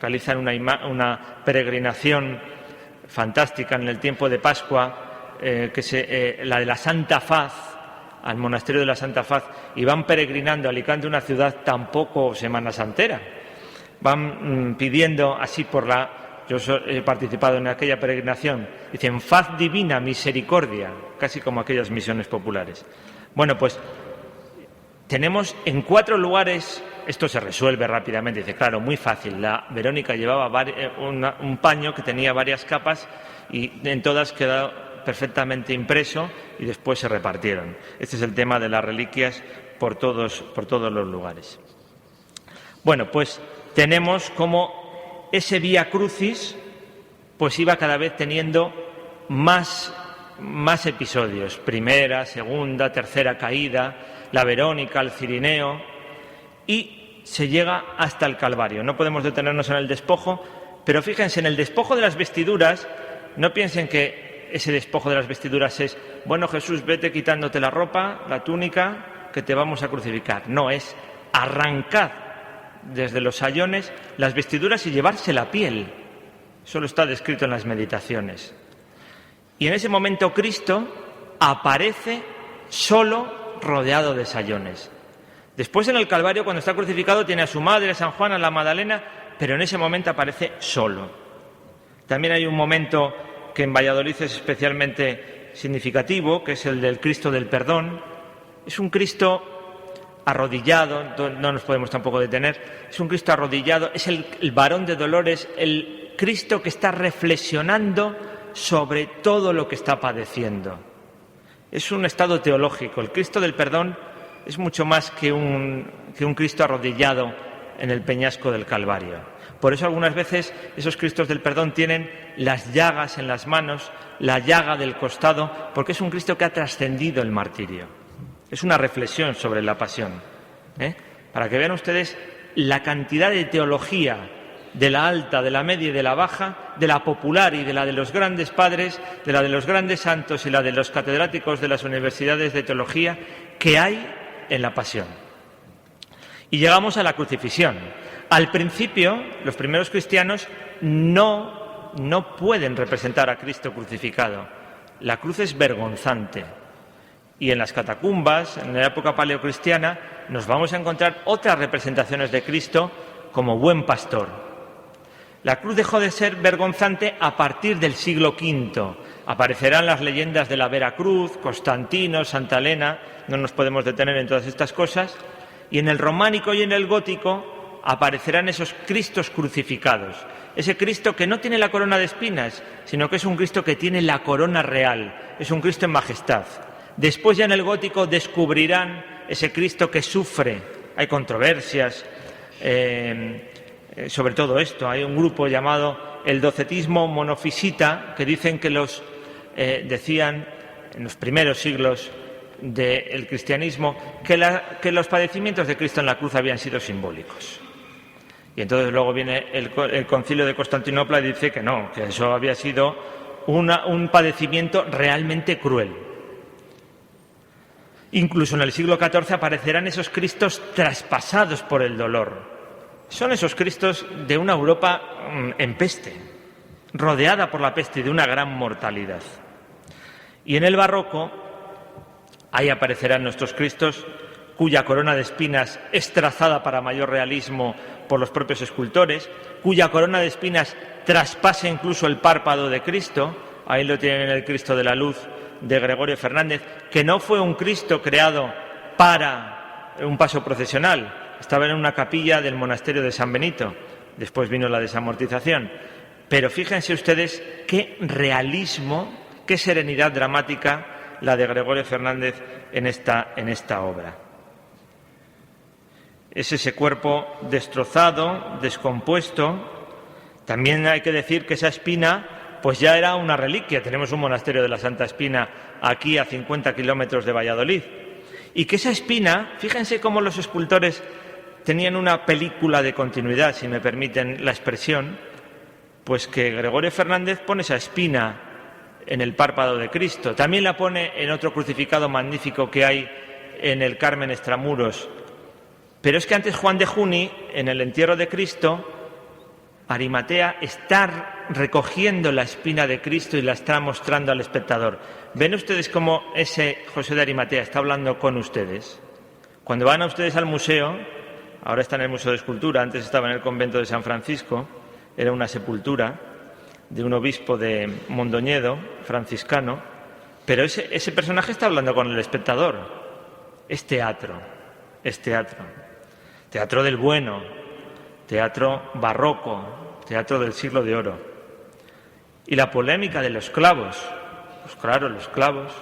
Realizan una peregrinación fantástica en el tiempo de Pascua, la de la Santa Faz, al monasterio de la Santa Faz, y van peregrinando a Alicante, una ciudad tan poco semana santera. Van pidiendo así yo he participado en aquella peregrinación, dicen faz divina, misericordia, casi como aquellas misiones populares. Bueno, pues tenemos en 4 lugares, esto se resuelve rápidamente, dice, claro, muy fácil, la Verónica llevaba un paño que tenía varias capas y en todas quedó perfectamente impreso y después se repartieron. Este es el tema de las reliquias por todos los lugares. Bueno, pues tenemos como ese Vía Crucis pues iba cada vez teniendo más episodios. Primera, segunda, tercera caída, la Verónica, el Cirineo, y se llega hasta el Calvario. No podemos detenernos en el despojo, pero fíjense, en el despojo de las vestiduras, no piensen que ese despojo de las vestiduras es, bueno, Jesús, vete quitándote la ropa, la túnica, que te vamos a crucificar. No, es arrancad desde los sayones las vestiduras y llevarse la piel. Eso lo está descrito en las meditaciones. Y en ese momento Cristo aparece solo rodeado de sayones. Después en el Calvario, cuando está crucificado, tiene a su madre, a San Juan, a la Magdalena, pero en ese momento aparece solo. También hay un momento que en Valladolid es especialmente significativo, que es el del Cristo del Perdón. Es un Cristo arrodillado, no nos podemos tampoco detener, es un Cristo arrodillado, es el varón de dolores, el Cristo que está reflexionando sobre todo lo que está padeciendo. Es un estado teológico. El Cristo del perdón es mucho más que un Cristo arrodillado en el peñasco del Calvario. Por eso algunas veces esos Cristos del perdón tienen las llagas en las manos, la llaga del costado, porque es un Cristo que ha trascendido el martirio. Es una reflexión sobre la pasión, para que vean ustedes la cantidad de teología de la alta, de la media y de la baja, de la popular y de la de los grandes padres, de la de los grandes santos y la de los catedráticos de las universidades de teología que hay en la pasión. Y llegamos a la crucifixión. Al principio, los primeros cristianos no pueden representar a Cristo crucificado. La cruz es vergonzante. Y en las catacumbas, en la época paleocristiana, nos vamos a encontrar otras representaciones de Cristo como buen pastor. La cruz dejó de ser vergonzante a partir del siglo V. Aparecerán las leyendas de la Veracruz, Constantino, Santa Elena, no nos podemos detener en todas estas cosas, y en el románico y en el gótico aparecerán esos Cristos crucificados, ese Cristo que no tiene la corona de espinas, sino que es un Cristo que tiene la corona real, es un Cristo en majestad. Después ya en el gótico descubrirán ese Cristo que sufre, hay controversias sobre todo esto. Hay un grupo llamado el docetismo monofisita que dicen que decían en los primeros siglos del cristianismo que los padecimientos de Cristo en la cruz habían sido simbólicos. Y entonces luego viene el concilio de Constantinopla y dice que no, que eso había sido un padecimiento realmente cruel. Incluso en el siglo XIV aparecerán esos Cristos traspasados por el dolor. Son esos Cristos de una Europa en peste, rodeada por la peste y de una gran mortalidad. Y en el barroco, ahí aparecerán nuestros Cristos cuya corona de espinas es trazada para mayor realismo por los propios escultores, cuya corona de espinas traspasa incluso el párpado de Cristo. Ahí lo tienen en el Cristo de la Luz de Gregorio Fernández, que no fue un Cristo creado para un paso procesional. Estaba en una capilla del monasterio de San Benito. Después vino la desamortización. Pero fíjense ustedes qué realismo, qué serenidad dramática la de Gregorio Fernández en esta obra. Es ese cuerpo destrozado, descompuesto. También hay que decir que esa espina pues ya era una reliquia. Tenemos un monasterio de la Santa Espina aquí a 50 kilómetros de Valladolid. Y que esa espina, fíjense cómo los escultores tenían una película de continuidad, si me permiten la expresión, pues que Gregorio Fernández pone esa espina en el párpado de Cristo. También la pone en otro crucificado magnífico que hay en el Carmen Extramuros. Pero es que antes Juan de Juni, en el entierro de Cristo, Arimatea está recogiendo la espina de Cristo y la está mostrando al espectador. ¿Ven ustedes cómo ese José de Arimatea está hablando con ustedes? Cuando van a ustedes al museo, ahora está en el Museo de Escultura, antes estaba en el convento de San Francisco, era una sepultura de un obispo de Mondoñedo, franciscano, pero ese personaje está hablando con el espectador. Es teatro, teatro del bueno, teatro barroco, teatro del siglo de oro. Y la polémica de los clavos, pues claro, los clavos,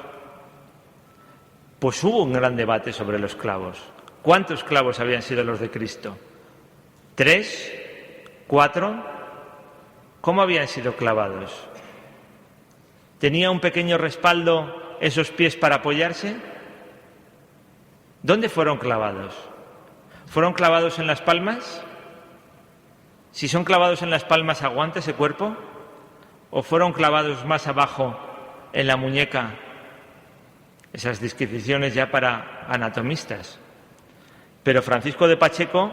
pues hubo un gran debate sobre los clavos. ¿Cuántos clavos habían sido los de Cristo? ¿3? ¿4? ¿Cómo habían sido clavados? ¿Tenía un pequeño respaldo esos pies para apoyarse? ¿Dónde fueron clavados? ¿Fueron clavados en las palmas? Si son clavados en las palmas, ¿aguanta ese cuerpo? ¿O fueron clavados más abajo en la muñeca? Esas disquisiciones ya para anatomistas. Pero Francisco de Pacheco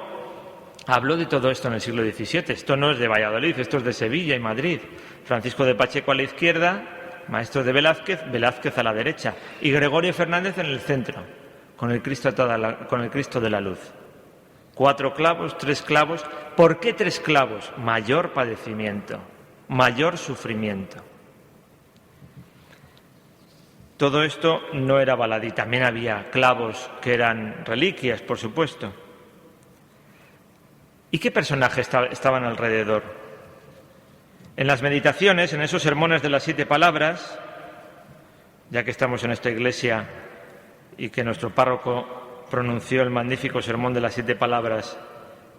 habló de todo esto en el siglo XVII. Esto no es de Valladolid, esto es de Sevilla y Madrid. Francisco de Pacheco a la izquierda, maestro de Velázquez, Velázquez a la derecha. Y Gregorio Fernández en el centro, con el Cristo de la Luz. 4 clavos, 3 clavos. ¿Por qué 3 clavos? Mayor padecimiento, mayor sufrimiento. Todo esto no era baladí, también había clavos que eran reliquias, por supuesto. ¿Y qué personajes estaban alrededor? En las meditaciones, en esos sermones de las 7 palabras, ya que estamos en esta iglesia y que nuestro párroco pronunció el magnífico sermón de las 7 palabras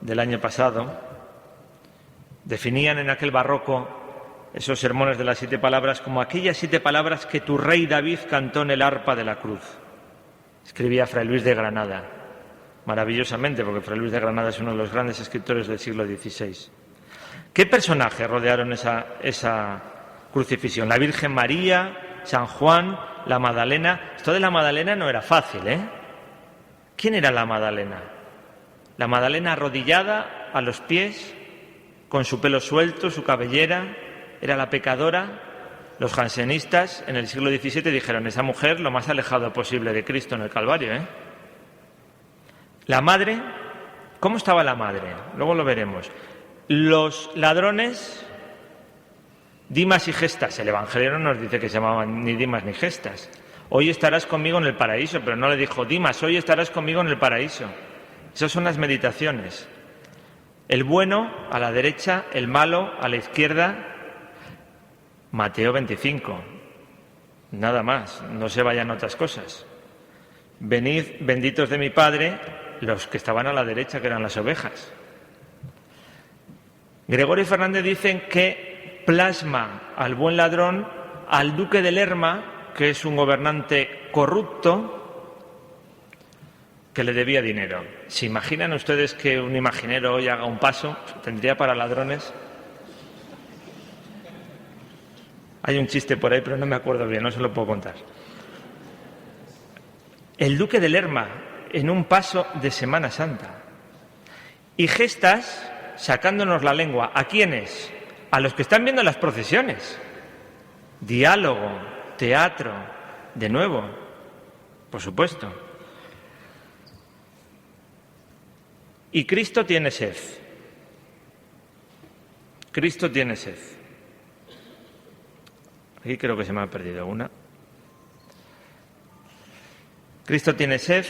del año pasado, definían en aquel barroco esos sermones de las 7 palabras como aquellas 7 palabras que tu rey David cantó en el arpa de la cruz. Escribía Fray Luis de Granada, maravillosamente, porque Fray Luis de Granada es uno de los grandes escritores del siglo XVI. ¿Qué personajes rodearon esa crucifixión? La Virgen María, San Juan, la Magdalena. Esto de la Magdalena no era fácil, ¿eh? ¿Quién era la Magdalena? La Magdalena arrodillada a los pies, con su pelo suelto, su cabellera, era la pecadora. Los jansenistas en el siglo XVII dijeron, esa mujer lo más alejado posible de Cristo en el Calvario, ¿eh? La madre, ¿cómo estaba la madre? Luego lo veremos. Los ladrones, Dimas y Gestas. El Evangelio no nos dice que se llamaban ni Dimas ni Gestas. Hoy estarás conmigo en el paraíso, pero no le dijo, Dimas, hoy estarás conmigo en el paraíso. Esas son las meditaciones. El bueno a la derecha, el malo a la izquierda. Mateo 25. Nada más, no se vayan otras cosas. Venid, benditos de mi Padre, los que estaban a la derecha, que eran las ovejas. Gregorio Fernández dicen que plasma al buen ladrón, al duque de Lerma, que es un gobernante corrupto, que le debía dinero. ¿Se imaginan ustedes que un imaginero hoy haga un paso? ¿Tendría para ladrones? Hay un chiste por ahí, pero no me acuerdo bien, no se lo puedo contar. El duque de Lerma, en un paso de Semana Santa. Y Gestas, sacándonos la lengua. ¿A quiénes? A los que están viendo las procesiones. Diálogo, teatro, de nuevo, por supuesto. Y Cristo tiene sed. Cristo tiene sed. Aquí creo que se me ha perdido una. Cristo tiene sed.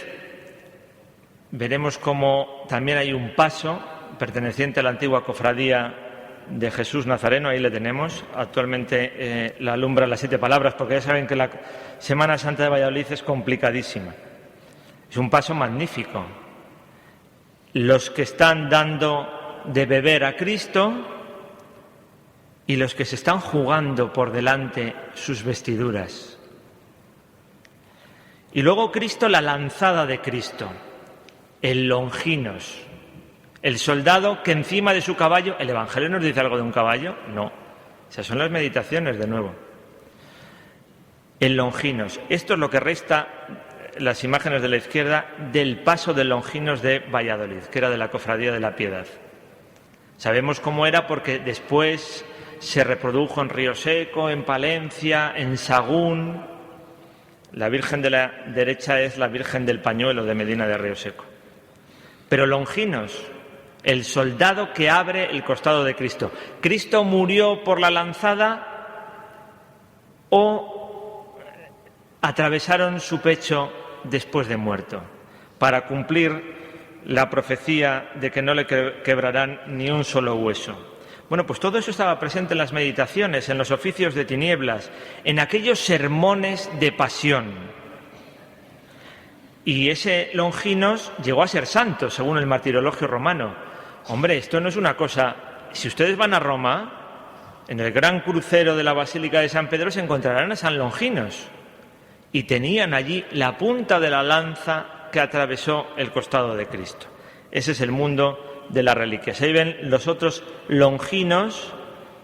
Veremos cómo también hay un paso perteneciente a la antigua cofradía de Jesús Nazareno, ahí le tenemos. Actualmente la alumbra las 7 palabras, porque ya saben que la Semana Santa de Valladolid es complicadísima. Es un paso magnífico. Los que están dando de beber a Cristo y los que se están jugando por delante sus vestiduras. Y luego Cristo, la lanzada de Cristo, el Longinos, el soldado que encima de su caballo... ¿El Evangelio nos dice algo de un caballo? No. Esas son las meditaciones, de nuevo. El Longinos. Esto es lo que resta, las imágenes de la izquierda, del paso del Longinos de Valladolid, que era de la Cofradía de la Piedad. Sabemos cómo era porque después se reprodujo en Río Seco, en Palencia, en Sagún. La Virgen de la derecha es la Virgen del Pañuelo de Medina de Río Seco. Pero Longinos, el soldado que abre el costado de Cristo. ¿Cristo murió por la lanzada o atravesaron su pecho después de muerto? Para cumplir la profecía de que no le quebrarán ni un solo hueso. Bueno, pues todo eso estaba presente en las meditaciones, en los oficios de tinieblas, en aquellos sermones de pasión. Y ese Longinos llegó a ser santo, según el martirologio romano. Hombre, esto no es una cosa... Si ustedes van a Roma, en el gran crucero de la Basílica de San Pedro se encontrarán a San Longinos. Y tenían allí la punta de la lanza que atravesó el costado de Cristo. Ese es el mundo de las reliquias. Ahí ven los otros Longinos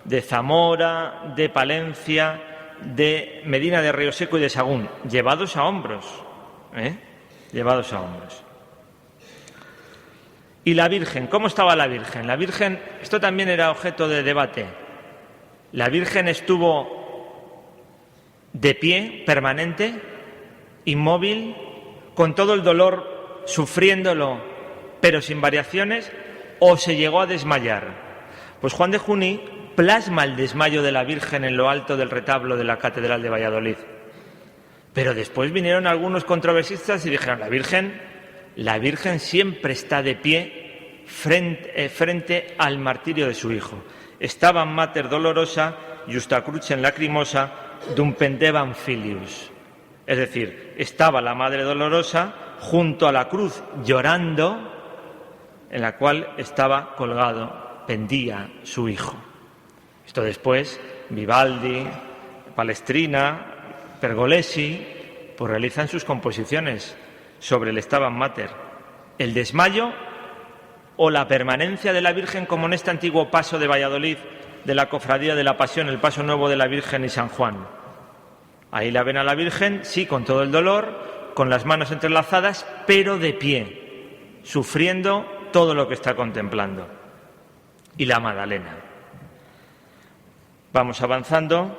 de Zamora, de Palencia, de Medina de Río Seco y de Sagún, llevados a hombros, llevados a hombros. Y la Virgen, ¿cómo estaba la Virgen? La Virgen, esto también era objeto de debate. La Virgen estuvo de pie, permanente, inmóvil, con todo el dolor, sufriéndolo, pero sin variaciones, o se llegó a desmayar. Pues Juan de Juní plasma el desmayo de la Virgen en lo alto del retablo de la Catedral de Valladolid. Pero después vinieron algunos controversistas y dijeron, la Virgen siempre está de pie frente al martirio de su hijo. Stabat mater dolorosa, justa crucem lacrimosa, dum pendeban filius. Es decir, estaba la Madre Dolorosa junto a la cruz llorando, en la cual estaba colgado, pendía su hijo. Esto después Vivaldi, Palestrina, Pergolesi, pues realizan sus composiciones sobre el Stabat Mater. El desmayo o la permanencia de la Virgen, como en este antiguo paso de Valladolid, de la Cofradía de la Pasión, el Paso Nuevo de la Virgen y San Juan. Ahí la ven a la Virgen, sí, con todo el dolor, con las manos entrelazadas, pero de pie, sufriendo todo lo que está contemplando. Y la Magdalena. Vamos avanzando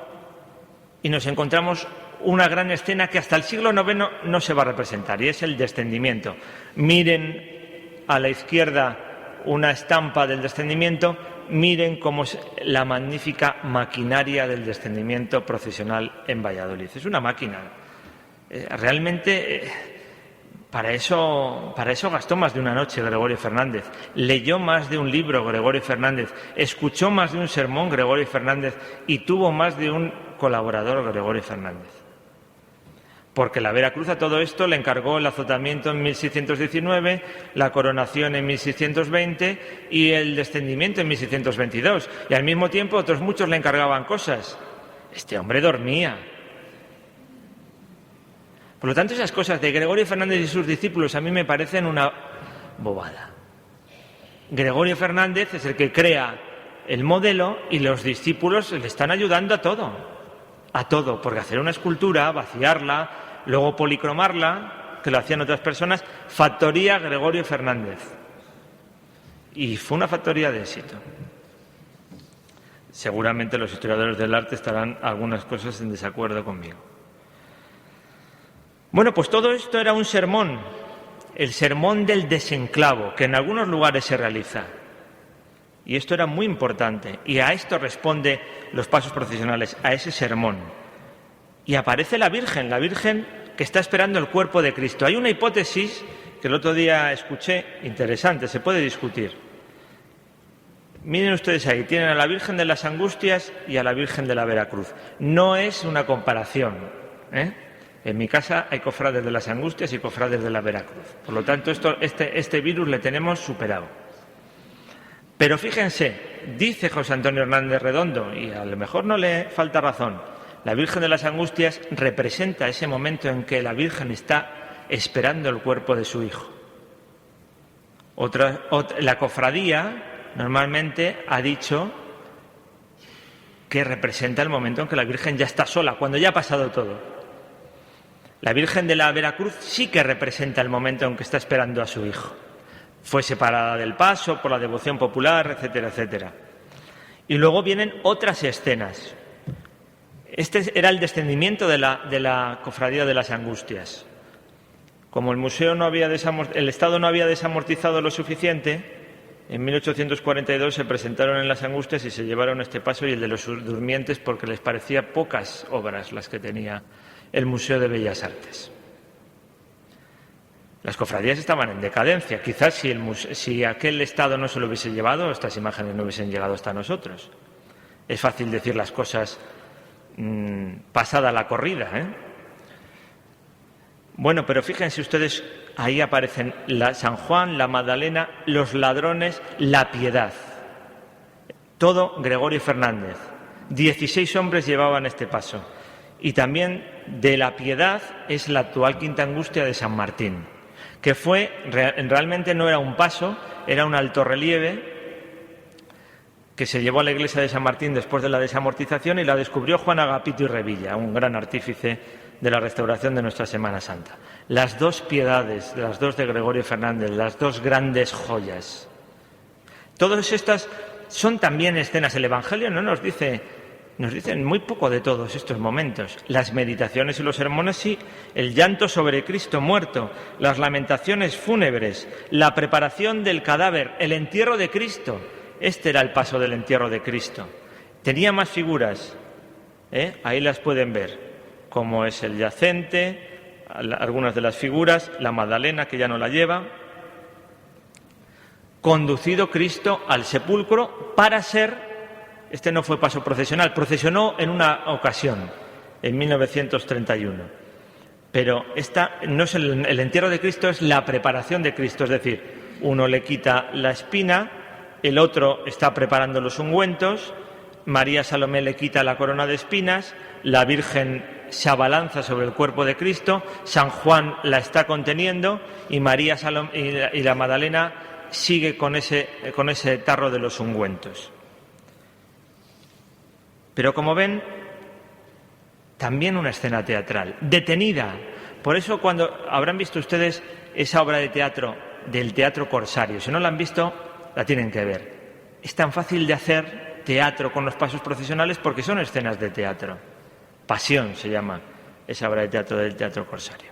y nos encontramos una gran escena que hasta el siglo IX no se va a representar, y es el descendimiento. Miren a la izquierda una estampa del descendimiento, miren cómo es la magnífica maquinaria del descendimiento procesional en Valladolid. Es una máquina. Realmente para eso gastó más de una noche Gregorio Fernández. Leyó más de un libro Gregorio Fernández. Escuchó más de un sermón Gregorio Fernández. Y tuvo más de un colaborador Gregorio Fernández. Porque la Veracruz a todo esto le encargó el azotamiento en 1619, la coronación en 1620 y el descendimiento en 1622. Y al mismo tiempo otros muchos le encargaban cosas. Este hombre dormía. Por lo tanto, esas cosas de Gregorio Fernández y sus discípulos a mí me parecen una bobada. Gregorio Fernández es el que crea el modelo y los discípulos le están ayudando a todo, porque hacer una escultura, vaciarla, luego policromarla, que lo hacían otras personas, factoría Gregorio Fernández. Y fue una factoría de éxito. Seguramente los historiadores del arte estarán algunas cosas en desacuerdo conmigo. Bueno, pues todo esto era un sermón, el sermón del desenclavo, que en algunos lugares se realiza. Y esto era muy importante, y a esto responde los pasos procesionales, a ese sermón. Y aparece la Virgen que está esperando el cuerpo de Cristo. Hay una hipótesis que el otro día escuché, interesante, se puede discutir. Miren ustedes ahí, tienen a la Virgen de las Angustias y a la Virgen de la Veracruz. No es una comparación, En mi casa hay cofrades de las Angustias y cofrades de la Veracruz. Por lo tanto, este virus le tenemos superado. Pero fíjense, dice José Antonio Hernández Redondo, y a lo mejor no le falta razón, la Virgen de las Angustias representa ese momento en que la Virgen está esperando el cuerpo de su hijo. La cofradía normalmente ha dicho que representa el momento en que la Virgen ya está sola, cuando ya ha pasado todo. La Virgen de la Veracruz sí que representa el momento en que está esperando a su hijo. Fue separada del paso por la devoción popular, etcétera, etcétera. Y luego vienen otras escenas. Este era el descendimiento de la Cofradía de las Angustias. Como el Estado no había desamortizado lo suficiente, en 1842 se presentaron en las Angustias y se llevaron este paso y el de los durmientes porque les parecía pocas obras las que tenía el Museo de Bellas Artes. Las cofradías estaban en decadencia. Quizás si aquel Estado no se lo hubiese llevado, estas imágenes no hubiesen llegado hasta nosotros. Es fácil decir las cosas pasada la corrida, Bueno, pero fíjense ustedes, ahí aparecen San Juan, la Magdalena, los ladrones, la piedad. Todo Gregorio Fernández. 16 hombres llevaban este paso. Y también de la piedad es la actual Quinta Angustia de San Martín, que realmente no era un paso, era un altorrelieve que se llevó a la iglesia de San Martín después de la desamortización y la descubrió Juan Agapito y Revilla, un gran artífice de la restauración de nuestra Semana Santa. Las dos piedades, las dos de Gregorio Fernández, las dos grandes joyas. Todas estas son también escenas. El Evangelio no nos dicen muy poco de todos estos momentos. Las meditaciones y los sermones sí, el llanto sobre Cristo muerto, las lamentaciones fúnebres, la preparación del cadáver, el entierro de Cristo. Este era el paso del entierro de Cristo. Tenía más figuras, ahí las pueden ver, como es el yacente, algunas de las figuras, la Magdalena que ya no la lleva. Conducido Cristo al sepulcro para ser Este no fue paso procesional, procesionó en una ocasión, en 1931. Pero no es el entierro de Cristo, es la preparación de Cristo, es decir, uno le quita la espina, el otro está preparando los ungüentos, María Salomé le quita la corona de espinas, la Virgen se abalanza sobre el cuerpo de Cristo, San Juan la está conteniendo y María Salomé y la Magdalena sigue con ese tarro de los ungüentos. Pero como ven, también una escena teatral, detenida. Por eso cuando habrán visto ustedes esa obra de teatro del Teatro Corsario, si no la han visto, la tienen que ver. Es tan fácil de hacer teatro con los pasos procesionales porque son escenas de teatro. Pasión se llama esa obra de teatro del Teatro Corsario.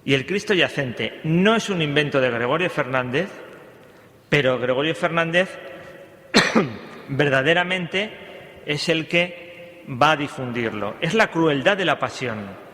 Y el Cristo yacente no es un invento de Gregorio Fernández, pero Gregorio Fernández verdaderamente es el que va a difundirlo. Es la crueldad de la pasión.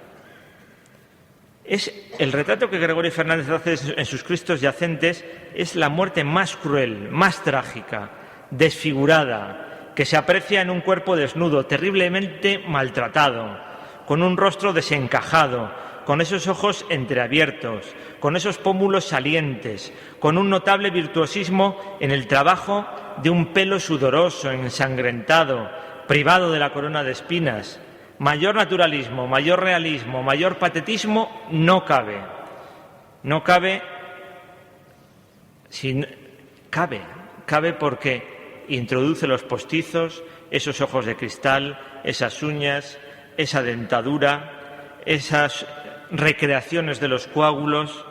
Es el retrato que Gregorio Fernández hace en sus Cristos yacentes, es la muerte más cruel, más trágica, desfigurada, que se aprecia en un cuerpo desnudo, terriblemente maltratado, con un rostro desencajado, con esos ojos entreabiertos, con esos pómulos salientes, con un notable virtuosismo en el trabajo de un pelo sudoroso, ensangrentado, privado de la corona de espinas. Mayor naturalismo, mayor realismo, mayor patetismo no cabe. No cabe, cabe porque introduce los postizos, esos ojos de cristal, esas uñas, esa dentadura, esas recreaciones de los coágulos.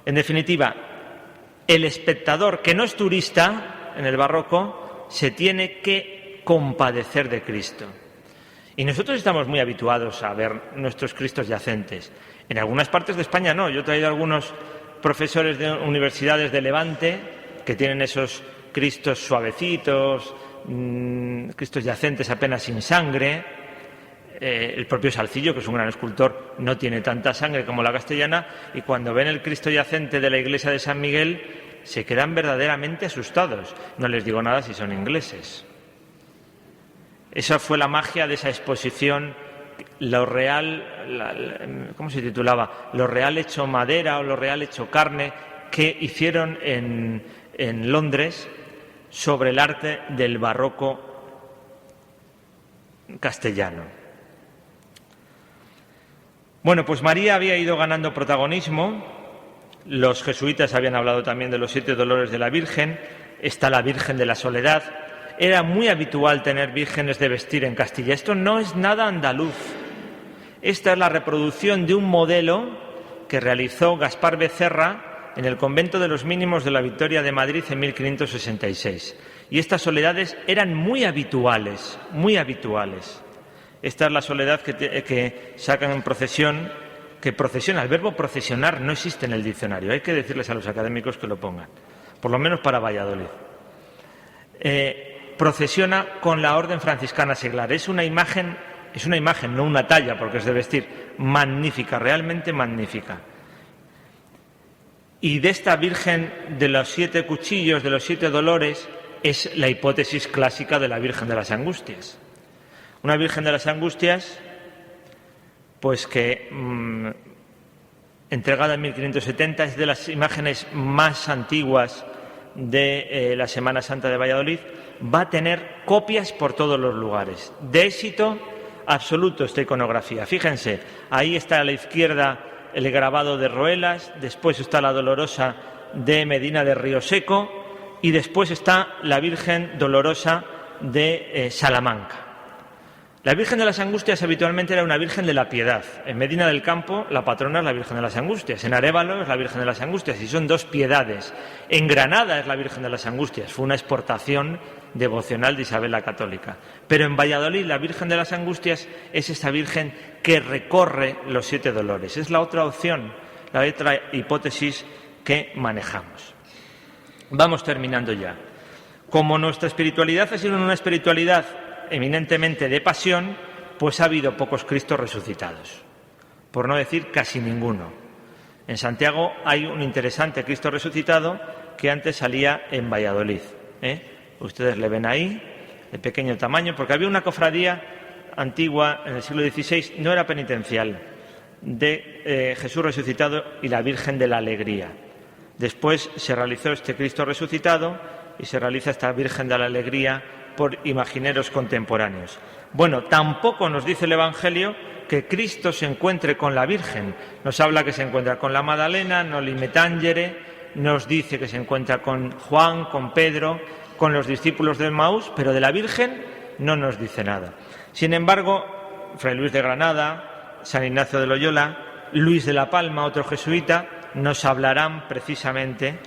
En definitiva, el espectador que no es turista en el barroco se tiene que compadecer de Cristo. Y nosotros estamos muy habituados a ver nuestros Cristos yacentes. En algunas partes de España no. Yo he traído algunos profesores de universidades de Levante que tienen esos Cristos suavecitos, Cristos yacentes apenas sin sangre. El propio Salcillo, que es un gran escultor, no tiene tanta sangre como la castellana, y cuando ven el Cristo yacente de la iglesia de San Miguel se quedan verdaderamente asustados. No les digo nada si son ingleses. Esa fue la magia de esa exposición, lo real, ¿cómo se titulaba? Lo real hecho madera o lo real hecho carne, que hicieron en Londres sobre el arte del barroco castellano. Bueno, pues María había ido ganando protagonismo, los jesuitas habían hablado también de los 7 dolores de la Virgen, está la Virgen de la Soledad. Era muy habitual tener vírgenes de vestir en Castilla. Esto no es nada andaluz. Esta es la reproducción de un modelo que realizó Gaspar Becerra en el convento de los Mínimos de la Victoria de Madrid en 1566. Y estas soledades eran muy habituales, muy habituales. Esta es la soledad que sacan en procesión, que procesiona. El verbo procesionar no existe en el diccionario. Hay que decirles a los académicos que lo pongan, por lo menos para Valladolid. Procesiona con la orden franciscana seglar. Es una imagen, no una talla, porque es de vestir, magnífica, realmente magnífica. Y de esta Virgen de los 7 cuchillos, de los 7 dolores, es la hipótesis clásica de la Virgen de las Angustias. Una Virgen de las Angustias, pues que, entregada en 1570, es de las imágenes más antiguas de la Semana Santa de Valladolid. Va a tener copias por todos los lugares. De éxito absoluto esta iconografía. Fíjense, ahí está a la izquierda el grabado de Roelas, después está la Dolorosa de Medina de Río Seco y después está la Virgen Dolorosa de Salamanca. La Virgen de las Angustias habitualmente era una Virgen de la Piedad. En Medina del Campo la patrona es la Virgen de las Angustias, en Arévalo es la Virgen de las Angustias y son 2 piedades. En Granada es la Virgen de las Angustias, fue una exportación devocional de Isabel la Católica. Pero en Valladolid la Virgen de las Angustias es esta Virgen que recorre los 7 dolores. Es la otra opción, la otra hipótesis que manejamos. Vamos terminando ya. Como nuestra espiritualidad ha sido una espiritualidad eminentemente de pasión, pues ha habido pocos Cristos resucitados, por no decir casi ninguno. En Santiago hay un interesante Cristo resucitado que antes salía en Valladolid. Ustedes le ven ahí, de pequeño tamaño, porque había una cofradía antigua en el siglo XVI, no era penitencial, de Jesús resucitado y la Virgen de la Alegría. Después se realizó este Cristo resucitado y se realiza esta Virgen de la Alegría por imagineros contemporáneos. Bueno, tampoco nos dice el Evangelio que Cristo se encuentre con la Virgen. Nos habla que se encuentra con la Magdalena, Noli Tangere, nos dice que se encuentra con Juan, con Pedro, con los discípulos de Emmaús, pero de la Virgen no nos dice nada. Sin embargo, Fray Luis de Granada, San Ignacio de Loyola, Luis de la Palma, otro jesuita, nos hablarán precisamente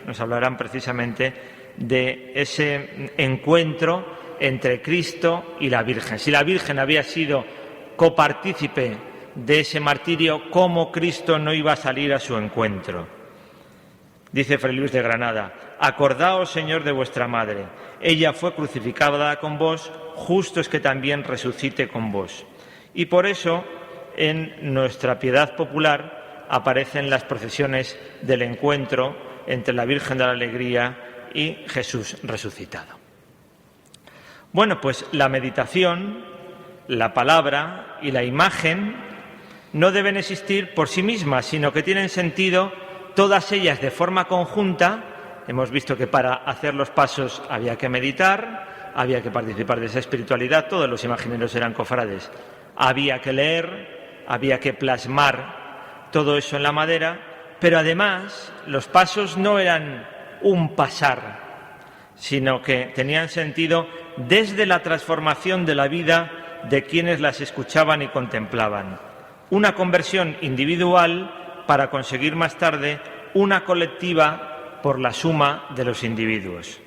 de ese encuentro entre Cristo y la Virgen. Si la Virgen había sido copartícipe de ese martirio, ¿cómo Cristo no iba a salir a su encuentro? Dice Fray Luis de Granada: acordaos, Señor, de vuestra madre. Ella fue crucificada con vos, justo es que también resucite con vos. Y por eso, en nuestra piedad popular aparecen las procesiones del encuentro entre la Virgen de la Alegría y Jesús resucitado. Bueno, pues la meditación, la palabra y la imagen no deben existir por sí mismas, sino que tienen sentido todas ellas de forma conjunta. Hemos visto que para hacer los pasos había que meditar, había que participar de esa espiritualidad, todos los imagineros eran cofrades, había que leer, había que plasmar todo eso en la madera, pero además los pasos no eran un pasar, sino que tenían sentido desde la transformación de la vida de quienes las escuchaban y contemplaban. Una conversión individual para conseguir más tarde una colectiva por la suma de los individuos.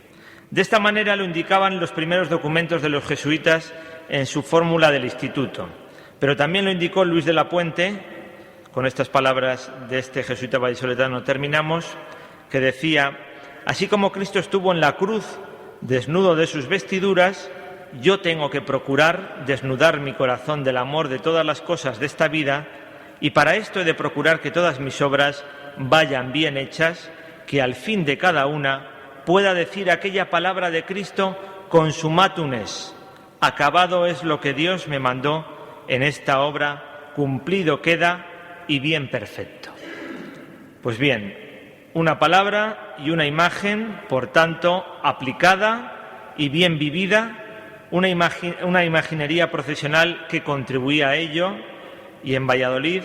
De esta manera lo indicaban los primeros documentos de los jesuitas en su fórmula del instituto, pero también lo indicó Luis de la Puente. Con estas palabras de este jesuita vallisoletano terminamos, que decía: así como Cristo estuvo en la cruz desnudo de sus vestiduras, yo tengo que procurar desnudar mi corazón del amor de todas las cosas de esta vida, y para esto he de procurar que todas mis obras vayan bien hechas, que al fin de cada una pueda decir aquella palabra de Cristo: consumatum est, acabado es lo que Dios me mandó en esta obra, cumplido queda y bien perfecto. Pues bien, una palabra y una imagen, por tanto, aplicada y bien vivida, una imaginería procesional que contribuía a ello, y en Valladolid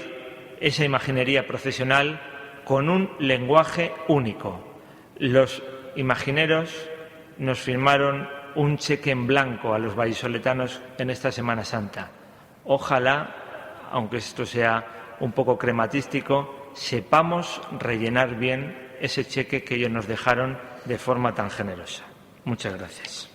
esa imaginería procesional con un lenguaje único. Los imagineros nos firmaron un cheque en blanco a los vallisoletanos en esta Semana Santa. Ojalá, aunque esto sea un poco crematístico, sepamos rellenar bien ese cheque que ellos nos dejaron de forma tan generosa. Muchas gracias.